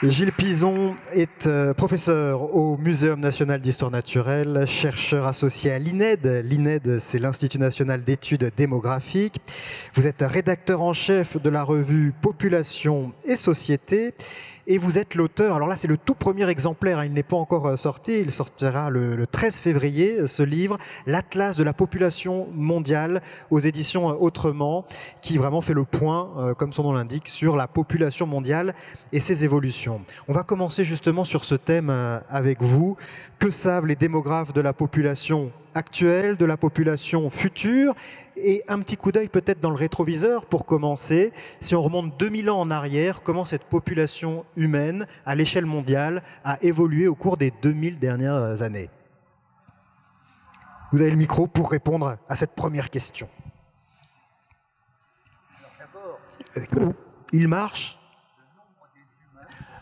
Gilles Pizon est professeur au Muséum national d'histoire naturelle, chercheur associé à l'INED. L'INED, c'est l'Institut national d'études démographiques. Vous êtes rédacteur en chef de la revue Population et Société. Et vous êtes l'auteur, alors là c'est le tout premier exemplaire, hein, il n'est pas encore sorti, il sortira le 13 février, ce livre, l'Atlas de la population mondiale aux éditions Autrement, qui vraiment fait le point, comme son nom l'indique, sur la population mondiale et ses évolutions. On va commencer justement sur ce thème avec vous. Que savent les démographes de la population actuelle, de la population future, et un petit coup d'œil peut-être dans le rétroviseur pour commencer. Si on remonte 2000 ans en arrière, comment cette population humaine à l'échelle mondiale a évolué au cours des 2000 dernières années? Vous avez le micro pour répondre à cette première question. Il marche.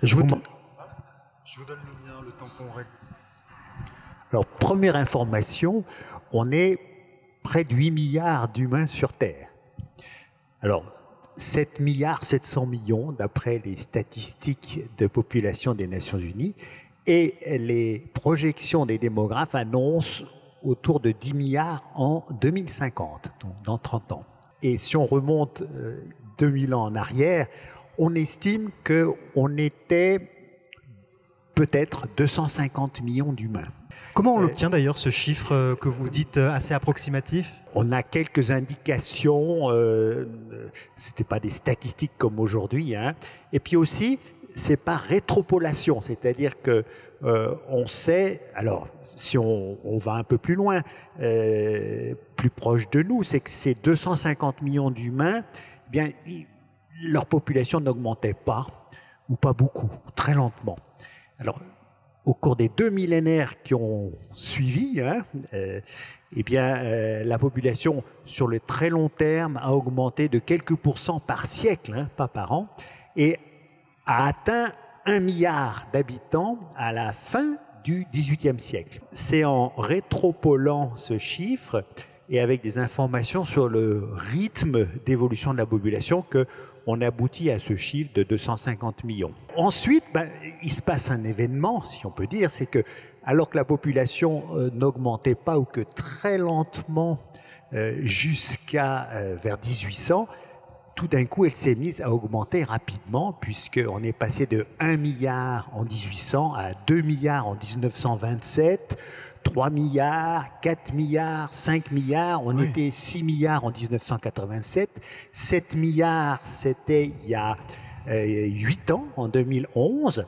Je vous donne le mien, le temps qu'on règle. Alors, première information, on est près de 8 milliards d'humains sur Terre. Alors, 7 milliards 700 millions, d'après les statistiques de population des Nations Unies, et les projections des démographes annoncent autour de 10 milliards en 2050, donc dans 30 ans. Et si on remonte 2000 ans en arrière, on estime qu'on était peut-être 250 millions d'humains. Comment on l'obtient d'ailleurs, ce chiffre que vous dites assez approximatif? On a quelques indications, ce n'était pas des statistiques comme aujourd'hui, hein. Et puis aussi, c'est par rétropolation, c'est-à-dire que on sait, alors si on va un peu plus loin, plus proche de nous, c'est que ces 250 millions d'humains, eh bien, leur population n'augmentait pas, ou pas beaucoup, très lentement. Alors, au cours des 2 millénaires qui ont suivi, hein, eh bien, la population, sur le très long terme, a augmenté de quelques pourcents par siècle, hein, pas par an, et a atteint 1 milliard d'habitants à la fin du XVIIIe siècle. C'est en rétropolant ce chiffre et avec des informations sur le rythme d'évolution de la population qu'on aboutit à ce chiffre de 250 millions. Ensuite, il se passe un événement, si on peut dire, c'est que alors que la population n'augmentait pas ou que très lentement jusqu'à vers 1800, tout d'un coup, elle s'est mise à augmenter rapidement, puisqu'on est passé de 1 milliard en 1800 à 2 milliards en 1927, 3 milliards, 4 milliards, 5 milliards, on était 6 milliards en 1987, 7 milliards c'était il y a 8 ans, en 2011.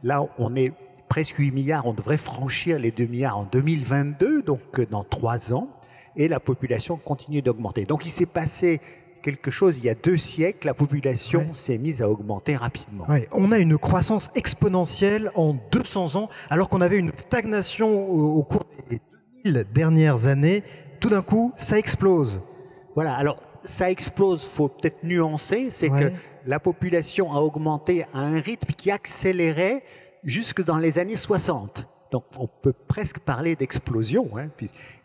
Là, on est presque 8 milliards, on devrait franchir les 2 milliards en 2022, donc dans 3 ans, et la population continue d'augmenter. Donc il s'est passé quelque chose, il y a 2 siècles, la population s'est mise à augmenter rapidement. On a une croissance exponentielle en 200 ans, alors qu'on avait une stagnation au cours des 2000 dernières années. Tout d'un coup, ça explose. Voilà, alors ça explose, il faut peut-être nuancer, c'est que la population a augmenté à un rythme qui accélérait jusque dans les années 60. Donc on peut presque parler d'explosion, hein,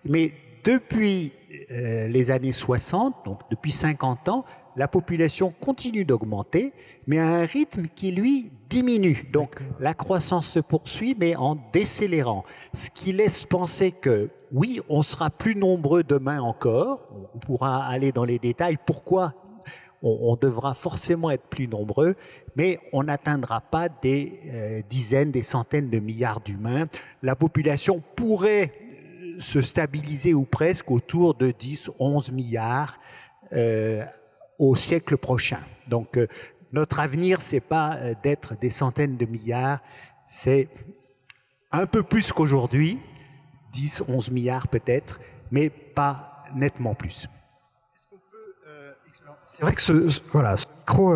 mais depuis les années 60, donc depuis 50 ans, la population continue d'augmenter, mais à un rythme qui, lui, diminue. Donc la croissance se poursuit, mais en décélérant. Ce qui laisse penser que, oui, on sera plus nombreux demain encore, on pourra aller dans les détails, pourquoi on devra forcément être plus nombreux, mais on n'atteindra pas des dizaines, des centaines de milliards d'humains. La population pourrait se stabiliser ou presque autour de 10-11 milliards au siècle prochain. Donc notre avenir, c'est pas d'être des centaines de milliards, c'est un peu plus qu'aujourd'hui, 10-11 milliards peut-être, mais pas nettement plus. C'est vrai que ce micro,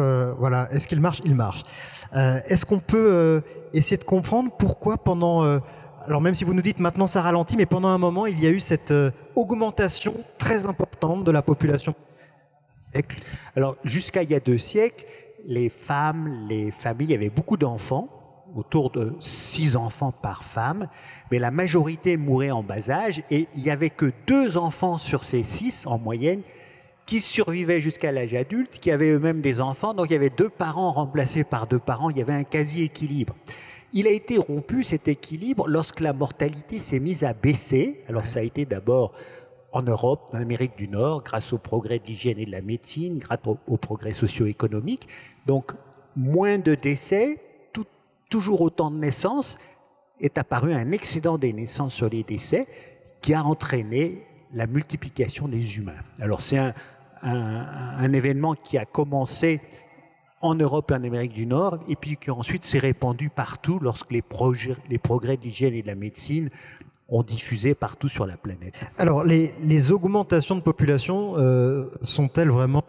est-ce qu'il marche? Il marche. Est-ce qu'on peut essayer de comprendre pourquoi pendant... alors même si vous nous dites maintenant ça ralentit, mais pendant un moment, il y a eu cette augmentation très importante de la population. Alors jusqu'à il y a 2 siècles, les femmes, les familles avaient beaucoup d'enfants, autour de 6 enfants par femme, mais la majorité mourait en bas âge et il n'y avait que 2 enfants sur ces 6 en moyenne qui survivaient jusqu'à l'âge adulte, qui avaient eux-mêmes des enfants. Donc il y avait 2 parents remplacés par 2 parents, il y avait un quasi-équilibre. Il a été rompu, cet équilibre, lorsque la mortalité s'est mise à baisser. Alors ça a été d'abord en Europe, en Amérique du Nord, grâce au progrès de l'hygiène et de la médecine, grâce au progrès socio-économique. Donc moins de décès, toujours autant de naissances, est apparu un excédent des naissances sur les décès qui a entraîné la multiplication des humains. Alors c'est un événement qui a commencé en Europe et en Amérique du Nord, et puis qui ensuite s'est répandu partout lorsque les progrès de l'hygiène et de la médecine ont diffusé partout sur la planète. Alors, les augmentations de population sont-elles vraiment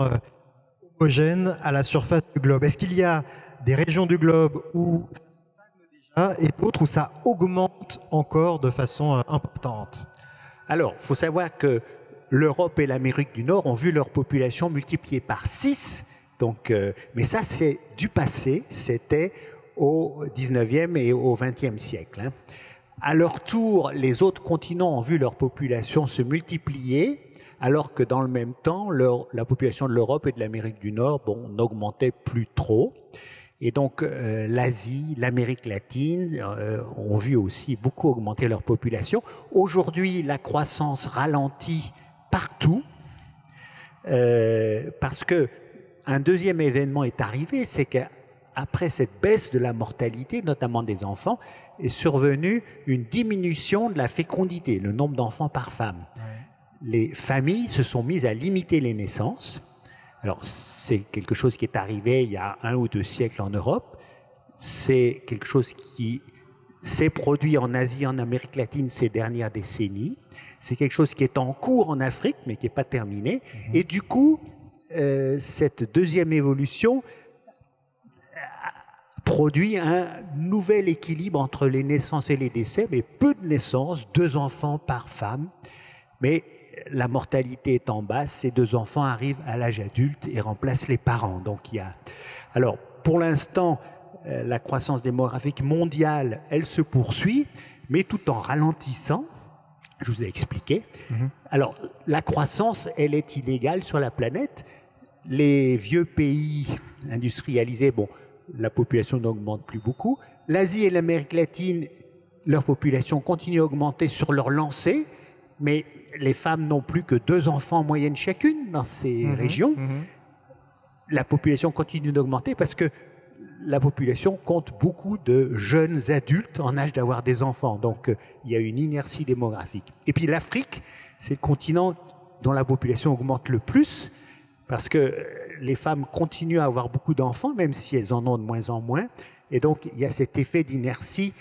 homogènes à la surface du globe? Est-ce qu'il y a des régions du globe où ça stagne déjà et d'autres où ça augmente encore de façon importante? Alors, il faut savoir que l'Europe et l'Amérique du Nord ont vu leur population multipliée par 6. Donc, mais ça, c'est du passé, c'était au 19e et au 20e siècle. Hein. À leur tour, les autres continents ont vu leur population se multiplier, alors que dans le même temps, la population de l'Europe et de l'Amérique du Nord n'augmentait plus trop. Et donc, l'Asie, l'Amérique latine ont vu aussi beaucoup augmenter leur population. Aujourd'hui, la croissance ralentit partout, parce que un deuxième événement est arrivé, c'est qu'après cette baisse de la mortalité, notamment des enfants, est survenue une diminution de la fécondité, le nombre d'enfants par femme. Ouais. Les familles se sont mises à limiter les naissances. Alors, c'est quelque chose qui est arrivé il y a 1 ou 2 siècles en Europe. C'est quelque chose qui s'est produit en Asie, en Amérique latine ces dernières décennies. C'est quelque chose qui est en cours en Afrique, mais qui n'est pas terminé. Et du coup, cette deuxième évolution produit un nouvel équilibre entre les naissances et les décès, mais peu de naissances, 2 enfants par femme, mais la mortalité étant basse, ces 2 enfants arrivent à l'âge adulte et remplacent les parents. Donc il y a... Alors pour l'instant, la croissance démographique mondiale, elle se poursuit, mais tout en ralentissant. Je vous ai expliqué. Alors, la croissance, elle est inégale sur la planète. Les vieux pays industrialisés, la population n'augmente plus beaucoup. L'Asie et l'Amérique latine, leur population continue à augmenter sur leur lancée, mais les femmes n'ont plus que 2 enfants en moyenne chacune dans ces régions. La population continue d'augmenter parce que la population compte beaucoup de jeunes adultes en âge d'avoir des enfants. Donc, il y a une inertie démographique. Et puis l'Afrique, c'est le continent dont la population augmente le plus parce que les femmes continuent à avoir beaucoup d'enfants, même si elles en ont de moins en moins. Et donc, il y a cet effet d'inertie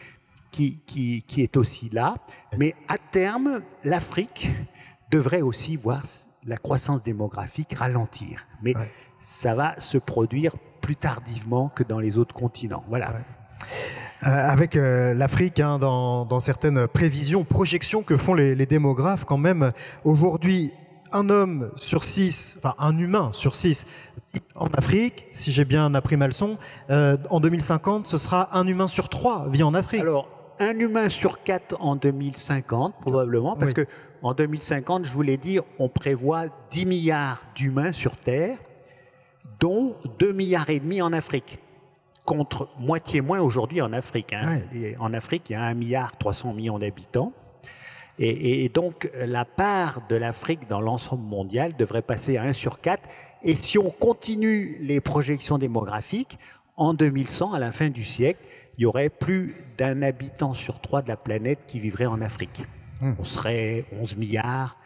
qui est aussi là. Mais à terme, l'Afrique devrait aussi voir la croissance démographique ralentir. Mais ça va se produire plus tardivement que dans les autres continents. Voilà. Avec l'Afrique, dans certaines prévisions, projections que font les démographes, quand même, aujourd'hui, un homme sur 6, enfin un humain sur 6, en Afrique, si j'ai bien appris ma leçon, en 2050, ce sera un humain sur 3 vit en Afrique. Alors, un humain sur 4 en 2050, probablement, parce que en 2050, je vous l'ai dit, on prévoit 10 milliards d'humains sur Terre, dont 2,5 milliards en Afrique, contre moitié moins aujourd'hui en Afrique. Hein. Et en Afrique, il y a 1,3 milliard d'habitants. Et donc, la part de l'Afrique dans l'ensemble mondial devrait passer à 1 sur 4. Et si on continue les projections démographiques, en 2100, à la fin du siècle, il y aurait plus d'1 habitant sur 3 de la planète qui vivrait en Afrique. On serait 11 milliards.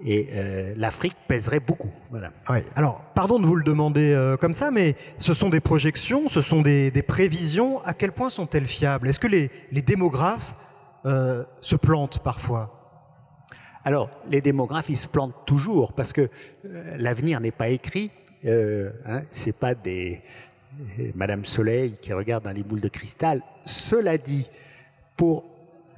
Et l'Afrique pèserait beaucoup. Voilà. Oui. Alors, pardon de vous le demander comme ça, mais ce sont des projections, ce sont des prévisions. À quel point sont-elles fiables? Est-ce que les démographes se plantent parfois? Alors, les démographes, ils se plantent toujours parce que l'avenir n'est pas écrit. C'est pas des Madame Soleil qui regarde dans les boules de cristal. Cela dit, pour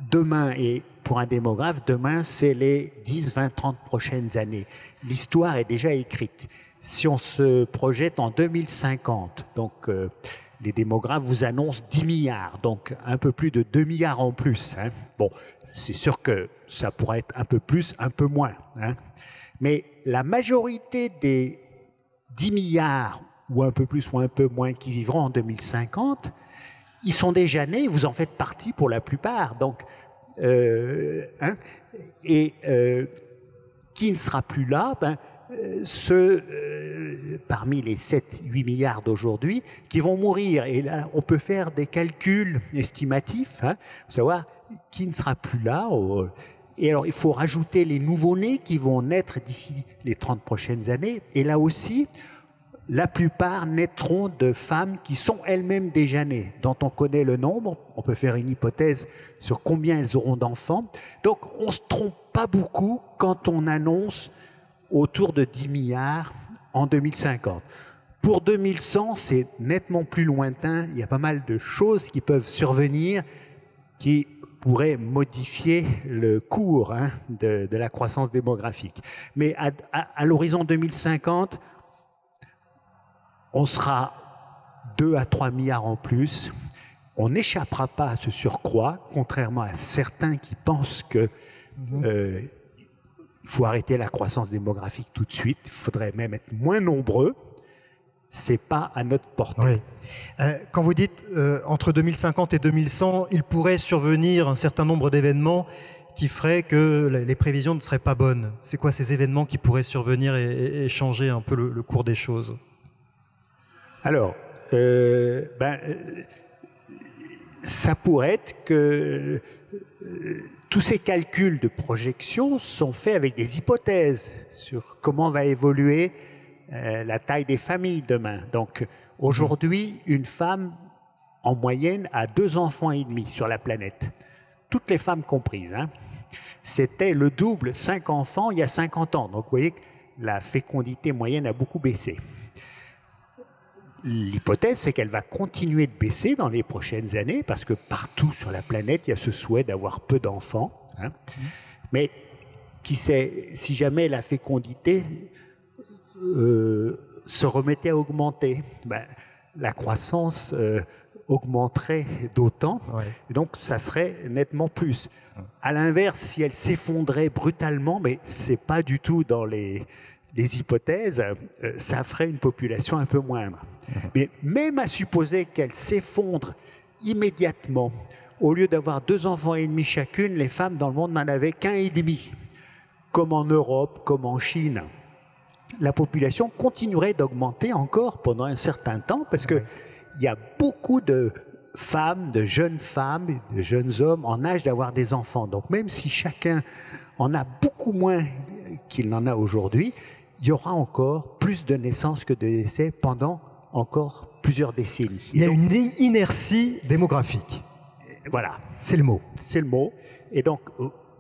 demain et pour un démographe, demain, c'est les 10, 20, 30 prochaines années. L'histoire est déjà écrite. Si on se projette en 2050, donc les démographes vous annoncent 10 milliards, donc un peu plus de 2 milliards en plus. Hein. Bon, c'est sûr que ça pourrait être un peu plus, un peu moins. Hein. Mais la majorité des 10 milliards, ou un peu plus ou un peu moins, qui vivront en 2050, ils sont déjà nés, vous en faites partie pour la plupart. Donc, qui ne sera plus là, ceux parmi les 7-8 milliards d'aujourd'hui qui vont mourir. Et là, on peut faire des calculs estimatifs, pour savoir qui ne sera plus là. Et alors, il faut rajouter les nouveaux-nés qui vont naître d'ici les 30 prochaines années. Et là aussi, la plupart naîtront de femmes qui sont elles-mêmes déjà nées, dont on connaît le nombre. On peut faire une hypothèse sur combien elles auront d'enfants. Donc, on ne se trompe pas beaucoup quand on annonce autour de 10 milliards en 2050. Pour 2100, c'est nettement plus lointain. Il y a pas mal de choses qui peuvent survenir qui pourraient modifier le cours de la croissance démographique. Mais à l'horizon 2050, on sera 2 à 3 milliards en plus. On n'échappera pas à ce surcroît, contrairement à certains qui pensent que il faut arrêter la croissance démographique tout de suite. Il faudrait même être moins nombreux. C'est pas à notre portée. Oui. Quand vous dites entre 2050 et 2100, il pourrait survenir un certain nombre d'événements qui feraient que les prévisions ne seraient pas bonnes. C'est quoi ces événements qui pourraient survenir et changer un peu le cours des choses? Alors, ça pourrait être que tous ces calculs de projection sont faits avec des hypothèses sur comment va évoluer la taille des familles demain. Donc, aujourd'hui, une femme, en moyenne, a 2 enfants et demi sur la planète. Toutes les femmes comprises. C'était le double, 5 enfants, il y a 50 ans. Donc, vous voyez que la fécondité moyenne a beaucoup baissé. L'hypothèse, c'est qu'elle va continuer de baisser dans les prochaines années, parce que partout sur la planète, il y a ce souhait d'avoir peu d'enfants. Mais qui sait, si jamais la fécondité se remettait à augmenter, la croissance augmenterait d'autant, et donc ça serait nettement plus. À l'inverse, si elle s'effondrait brutalement, mais c'est pas du tout dans les hypothèses, ça ferait une population un peu moindre. Mais même à supposer qu'elle s'effondre immédiatement, au lieu d'avoir 2 enfants et demi chacune, les femmes dans le monde n'en avaient qu'un et demi, comme en Europe, comme en Chine. La population continuerait d'augmenter encore pendant un certain temps, parce qu'il y a beaucoup de femmes, de jeunes hommes en âge d'avoir des enfants. Donc même si chacun en a beaucoup moins qu'il n'en a aujourd'hui, il y aura encore plus de naissances que de décès pendant encore plusieurs décennies. Il y a une inertie démographique. Voilà. C'est le mot. C'est le mot. Et donc,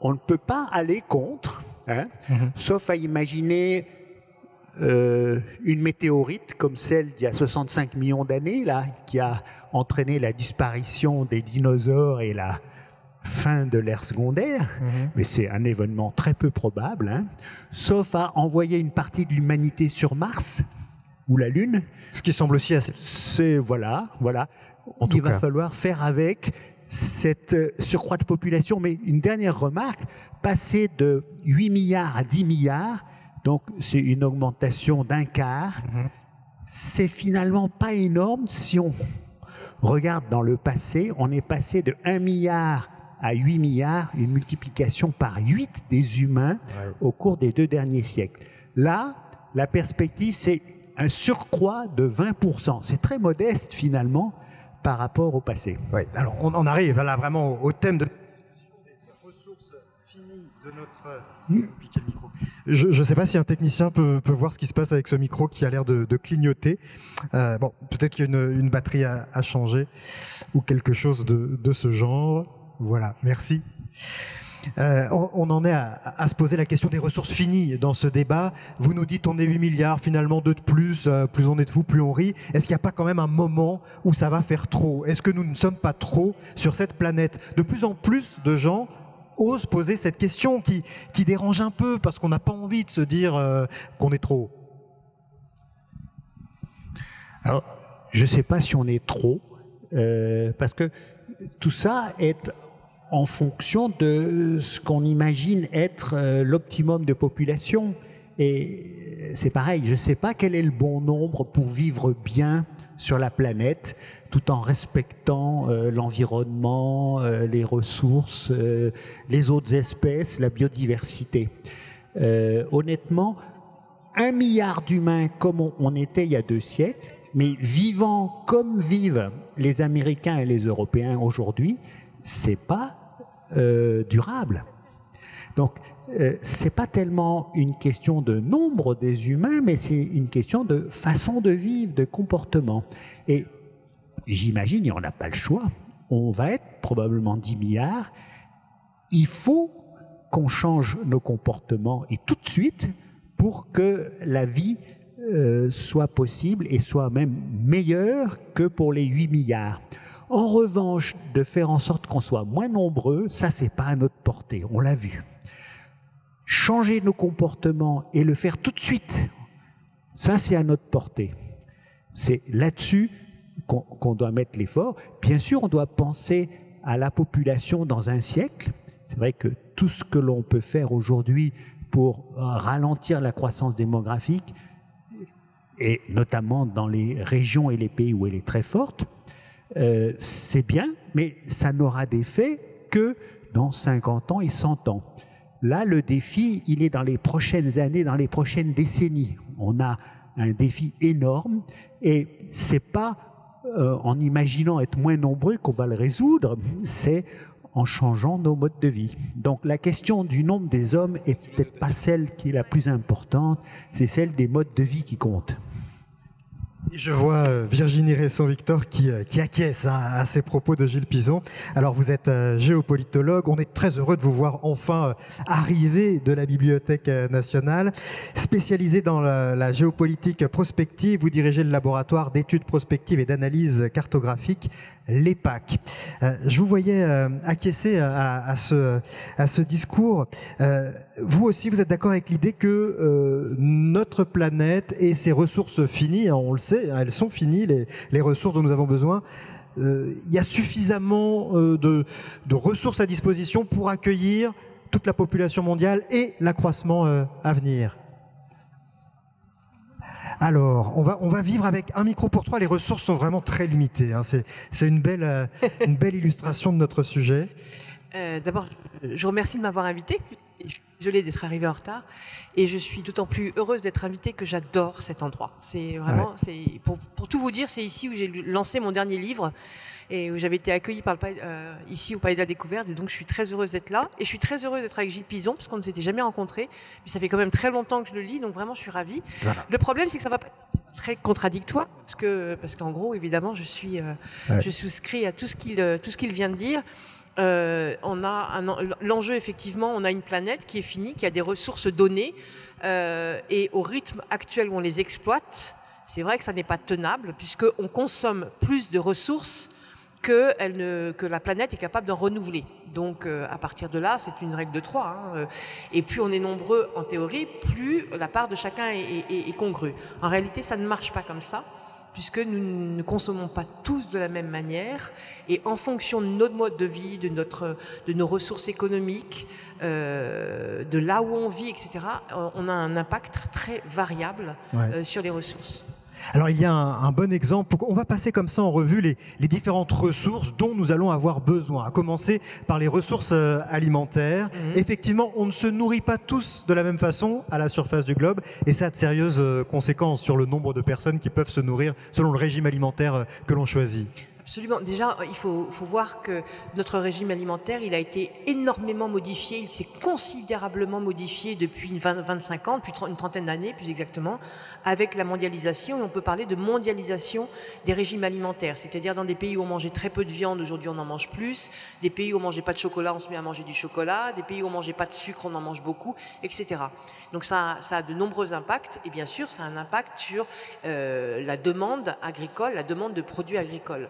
on ne peut pas aller contre, sauf à imaginer une météorite comme celle d'il y a 65 millions d'années, là, qui a entraîné la disparition des dinosaures et la fin de l'ère secondaire, mais c'est un événement très peu probable, sauf à envoyer une partie de l'humanité sur Mars ou la Lune. Ce qui semble aussi assez... C'est, voilà. Il va falloir faire avec cette surcroît de population. Mais une dernière remarque, passer de 8 milliards à 10 milliards, donc c'est une augmentation d'un quart, c'est finalement pas énorme si on regarde dans le passé. On est passé de 1 milliard à 8 milliards, une multiplication par 8 des humains au cours des 2 derniers siècles. Là, la perspective, c'est un surcroît de 20%. C'est très modeste, finalement, par rapport au passé. Oui, alors on arrive là vraiment au thème de des ressources finies de notre... Piquer le micro. Je ne sais pas si un technicien peut voir ce qui se passe avec ce micro qui a l'air de clignoter. Bon, peut-être qu'il y a une batterie à changer ou quelque chose de ce genre. Voilà, merci. On en est à se poser la question des ressources finies dans ce débat. Vous nous dites on est 8 milliards, finalement 2 de plus on est de fous, plus on rit. Est-ce qu'il n'y a pas quand même un moment où ça va faire trop? Est-ce que nous ne sommes pas trop sur cette planète? De plus en plus de gens osent poser cette question qui dérange un peu parce qu'on n'a pas envie de se dire qu'on est trop. Alors, je ne sais pas si on est trop, parce que tout ça est en fonction de ce qu'on imagine être l'optimum de population. Et c'est pareil, je ne sais pas quel est le bon nombre pour vivre bien sur la planète, tout en respectant l'environnement, les ressources, les autres espèces, la biodiversité. Honnêtement, 1 milliard d'humains comme on était il y a 2 siècles, mais vivant comme vivent les Américains et les Européens aujourd'hui, c'est pas durable. Donc, c'est pas tellement une question de nombre des humains, mais c'est une question de façon de vivre, de comportement. Et j'imagine, et on n'a pas le choix, on va être probablement 10 milliards. Il faut qu'on change nos comportements, et tout de suite, pour que la vie soit possible et soit même meilleure que pour les 8 milliards. En revanche, de faire en sorte qu'on soit moins nombreux, ça, c'est pas à notre portée, on l'a vu. Changer nos comportements et le faire tout de suite, ça, c'est à notre portée. C'est là-dessus qu'on doit mettre l'effort. Bien sûr, on doit penser à la population dans un siècle. C'est vrai que tout ce que l'on peut faire aujourd'hui pour ralentir la croissance démographique, et notamment dans les régions et les pays où elle est très forte, c'est bien, mais ça n'aura d'effet que dans 50 ans et 100 ans. Là, le défi, il est dans les prochaines années, dans les prochaines décennies. On a un défi énorme et c'est pas en imaginant être moins nombreux qu'on va le résoudre, c'est en changeant nos modes de vie. Donc la question du nombre des hommes est peut-être pas celle qui est la plus importante, c'est celle des modes de vie qui comptent. Je vois Virginie Resson-Victor qui acquiesce à ces propos de Gilles Pizon. Alors vous êtes géopolitologue, on est très heureux de vous voir enfin arriver de la Bibliothèque nationale. Spécialisé dans la géopolitique prospective, vous dirigez le laboratoire d'études prospectives et d'analyse cartographique, l'EPAC. Je vous voyais acquiescer à ce discours. Vous aussi, vous êtes d'accord avec l'idée que notre planète et ses ressources finies, hein, on le sait, hein, elles sont finies, les ressources dont nous avons besoin, il y a suffisamment de ressources à disposition pour accueillir toute la population mondiale et l'accroissement à venir. Alors, on va vivre avec un micro pour 3. Les ressources sont vraiment très limitées, hein. C'est une belle illustration de notre sujet. D'abord, je vous remercie de m'avoir invité. Je suis désolée d'être arrivée en retard. Et je suis d'autant plus heureuse d'être invitée que j'adore cet endroit. C'est vraiment, pour tout vous dire, c'est ici où j'ai lancé mon dernier livre et où j'avais été accueillie ici au Palais de la Découverte. Et donc, je suis très heureuse d'être là. Et je suis très heureuse d'être avec Gilles Pizon, parce qu'on ne s'était jamais rencontrés. Mais ça fait quand même très longtemps que je le lis, donc vraiment, je suis ravie. Voilà. Le problème, c'est que ça va pas être très contradictoire, parce qu'en gros, évidemment, je souscris à tout ce qu'il vient de dire. L'enjeu, effectivement, on a une planète qui est finie, qui a des ressources données, et au rythme actuel où on les exploite, c'est vrai que ça n'est pas tenable, puisqu'on consomme plus de ressources que la planète est capable d'en renouveler. Donc, à partir de là, c'est une règle de 3. Hein. Et plus on est nombreux, en théorie, plus la part de chacun est congrue. En réalité, ça ne marche pas comme ça, puisque nous ne consommons pas tous de la même manière, et en fonction de notre mode de vie, de nos ressources économiques, de là où on vit, etc., on a un impact très variable sur les ressources. Alors il y a un bon exemple. On va passer comme ça en revue les différentes ressources dont nous allons avoir besoin, à commencer par les ressources alimentaires. Effectivement, on ne se nourrit pas tous de la même façon à la surface du globe, et ça a de sérieuses conséquences sur le nombre de personnes qui peuvent se nourrir selon le régime alimentaire que l'on choisit. Absolument. Déjà, il faut voir que notre régime alimentaire, il a été énormément modifié. Il s'est considérablement modifié depuis 25 ans, depuis une trentaine d'années plus exactement, avec la mondialisation. Et on peut parler de mondialisation des régimes alimentaires. C'est-à-dire dans des pays où on mangeait très peu de viande, aujourd'hui on en mange plus. Des pays où on mangeait pas de chocolat, on se met à manger du chocolat. Des pays où on mangeait pas de sucre, on en mange beaucoup, etc. Donc ça a de nombreux impacts. Et bien sûr, ça a un impact sur la demande agricole, la demande de produits agricoles.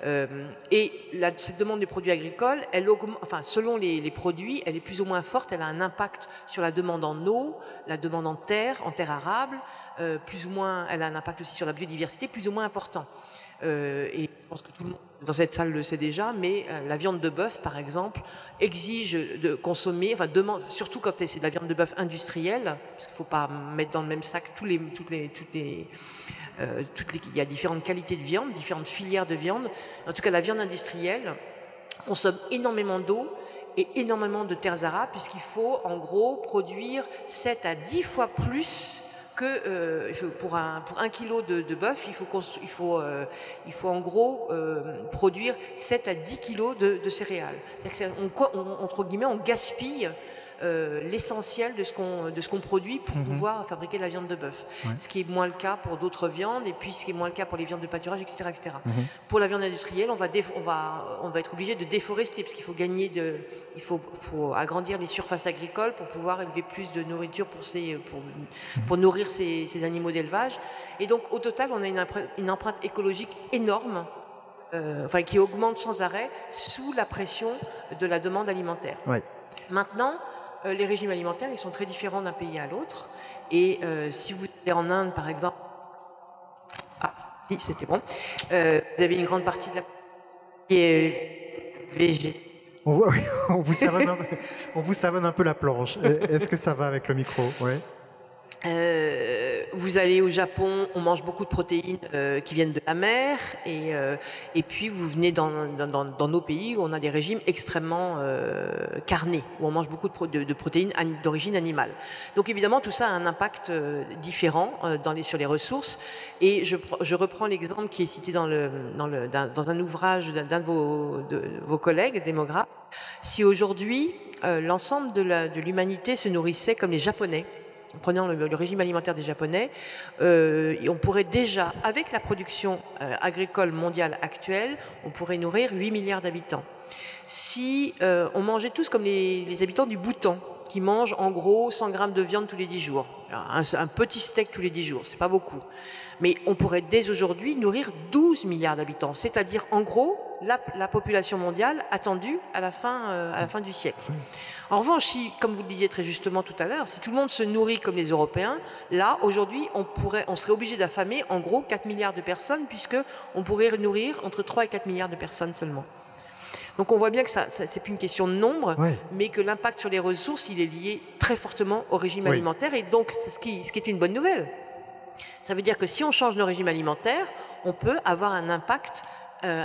Cette demande de produits agricoles, elle augmente, enfin, selon les produits, elle est plus ou moins forte. Elle a un impact sur la demande en eau, la demande en terre arable, plus ou moins. Elle a un impact aussi sur la biodiversité, plus ou moins important. Et je pense que tout le monde dans cette salle le sait déjà, mais la viande de bœuf, par exemple, exige de consommer, enfin demande, surtout quand c'est de la viande de bœuf industrielle, parce qu'il ne faut pas mettre dans le même sac il y a différentes qualités de viande, différentes filières de viande. En tout cas, la viande industrielle consomme énormément d'eau et énormément de terres arables, puisqu'il faut en gros produire 7 à 10 fois plus que pour un kilo de bœuf, il faut en gros produire 7 à 10 kilos de céréales. Entre guillemets, on gaspille l'essentiel de ce qu'on produit pour pouvoir fabriquer de la viande de bœuf. Ouais. Ce qui est moins le cas pour d'autres viandes, et puis ce qui est moins le cas pour les viandes de pâturage, etc. etc. Pour la viande industrielle, on va être obligé de déforester, parce qu'il faut faut agrandir les surfaces agricoles pour pouvoir élever plus de nourriture pour nourrir ces animaux d'élevage. Et donc au total, on a une empreinte écologique énorme, qui augmente sans arrêt sous la pression de la demande alimentaire. Ouais. Maintenant, les régimes alimentaires, ils sont très différents d'un pays à l'autre. Et si vous allez en Inde, par exemple, c'était bon, vous avez une grande partie de la qui est végétale. On vous savonne un peu la planche. Est-ce que ça va avec le micro? Ouais. Vous allez au Japon, on mange beaucoup de protéines qui viennent de la mer, et puis vous venez dans nos pays où on a des régimes extrêmement carnés, où on mange beaucoup de protéines d'origine animale. Donc évidemment tout ça a un impact différent sur les ressources, et je reprends l'exemple qui est cité dans un ouvrage d'un de vos collègues démographes. Si aujourd'hui l'ensemble de l'humanité se nourrissait comme les Japonais, en prenant le régime alimentaire des Japonais, on pourrait déjà, avec la production agricole mondiale actuelle, on pourrait nourrir 8 milliards d'habitants. Si on mangeait tous comme les habitants du Bhoutan, qui mangent en gros 100 grammes de viande tous les 10 jours, un petit steak tous les 10 jours, c'est pas beaucoup, mais on pourrait dès aujourd'hui nourrir 12 milliards d'habitants, c'est-à-dire en gros la population mondiale attendue à la fin du siècle. En revanche, si, comme vous le disiez très justement tout à l'heure, si tout le monde se nourrit comme les Européens, là, aujourd'hui, on serait obligé d'affamer en gros 4 milliards de personnes, puisqu'on pourrait nourrir entre 3 et 4 milliards de personnes seulement. Donc on voit bien que c'est plus une question de nombre, mais que l'impact sur les ressources, il est lié très fortement au régime alimentaire, et donc ce qui est une bonne nouvelle. Ça veut dire que si on change nos régimes alimentaires, on peut avoir un impact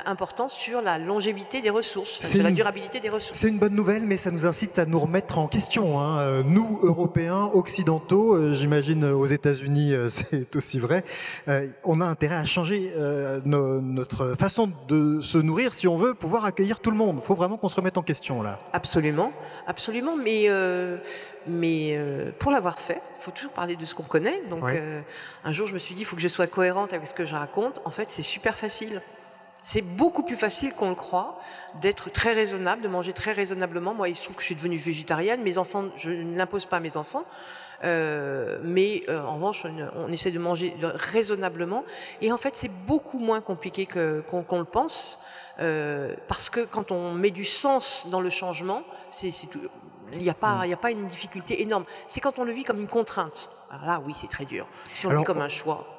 important sur la longévité des ressources, sur la durabilité des ressources. C'est une bonne nouvelle, mais ça nous incite à nous remettre en question. Hein. Nous, Européens, Occidentaux, j'imagine aux États-Unis, c'est aussi vrai, on a intérêt à changer notre façon de se nourrir si on veut pouvoir accueillir tout le monde. Il faut vraiment qu'on se remette en question là. Absolument, absolument, mais pour l'avoir fait, il faut toujours parler de ce qu'on connaît. Donc un jour, je me suis dit, il faut que je sois cohérente avec ce que je raconte. En fait, c'est super facile. C'est beaucoup plus facile qu'on le croit d'être très raisonnable, de manger très raisonnablement. Moi, il se trouve que je suis devenue végétarienne. Mes enfants, je ne l'impose pas à mes enfants. Mais en revanche, on essaie de manger raisonnablement. Et en fait, c'est beaucoup moins compliqué qu'on le pense. Parce que quand on met du sens dans le changement, il n'y a pas une difficulté énorme. C'est quand on le vit comme une contrainte. Alors là, oui, c'est très dur. Si on le vit comme un choix...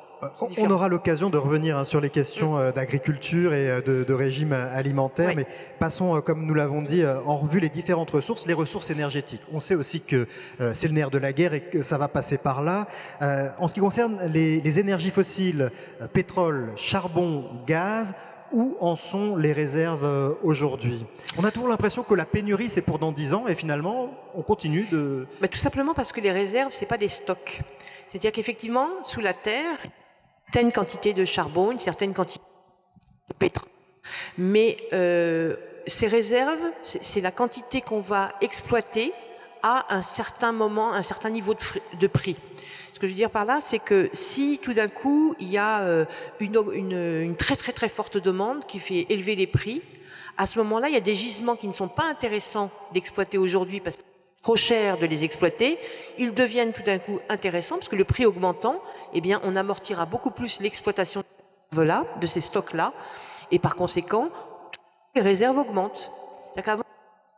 On aura l'occasion de revenir sur les questions d'agriculture et de régime alimentaire, mais passons, comme nous l'avons dit, en revue les différentes ressources, les ressources énergétiques. On sait aussi que c'est le nerf de la guerre et que ça va passer par là. En ce qui concerne les énergies fossiles, pétrole, charbon, gaz, où en sont les réserves aujourd'hui? On a toujours l'impression que la pénurie, c'est pour dans 10 ans, et finalement, on continue de... Tout simplement parce que les réserves, ce n'est pas des stocks. C'est-à-dire qu'effectivement, sous la terre, une certaine quantité de charbon, une certaine quantité de pétrole. Mais ces réserves, c'est la quantité qu'on va exploiter à un certain moment, un certain niveau de prix. Ce que je veux dire par là, c'est que si tout d'un coup, il y a une très très très forte demande qui fait élever les prix, à ce moment-là, il y a des gisements qui ne sont pas intéressants d'exploiter aujourd'hui parce que trop cher de les exploiter, ils deviennent tout d'un coup intéressants parce que le prix augmentant, eh bien, on amortira beaucoup plus l'exploitation de ces stocks-là, et par conséquent, les réserves augmentent.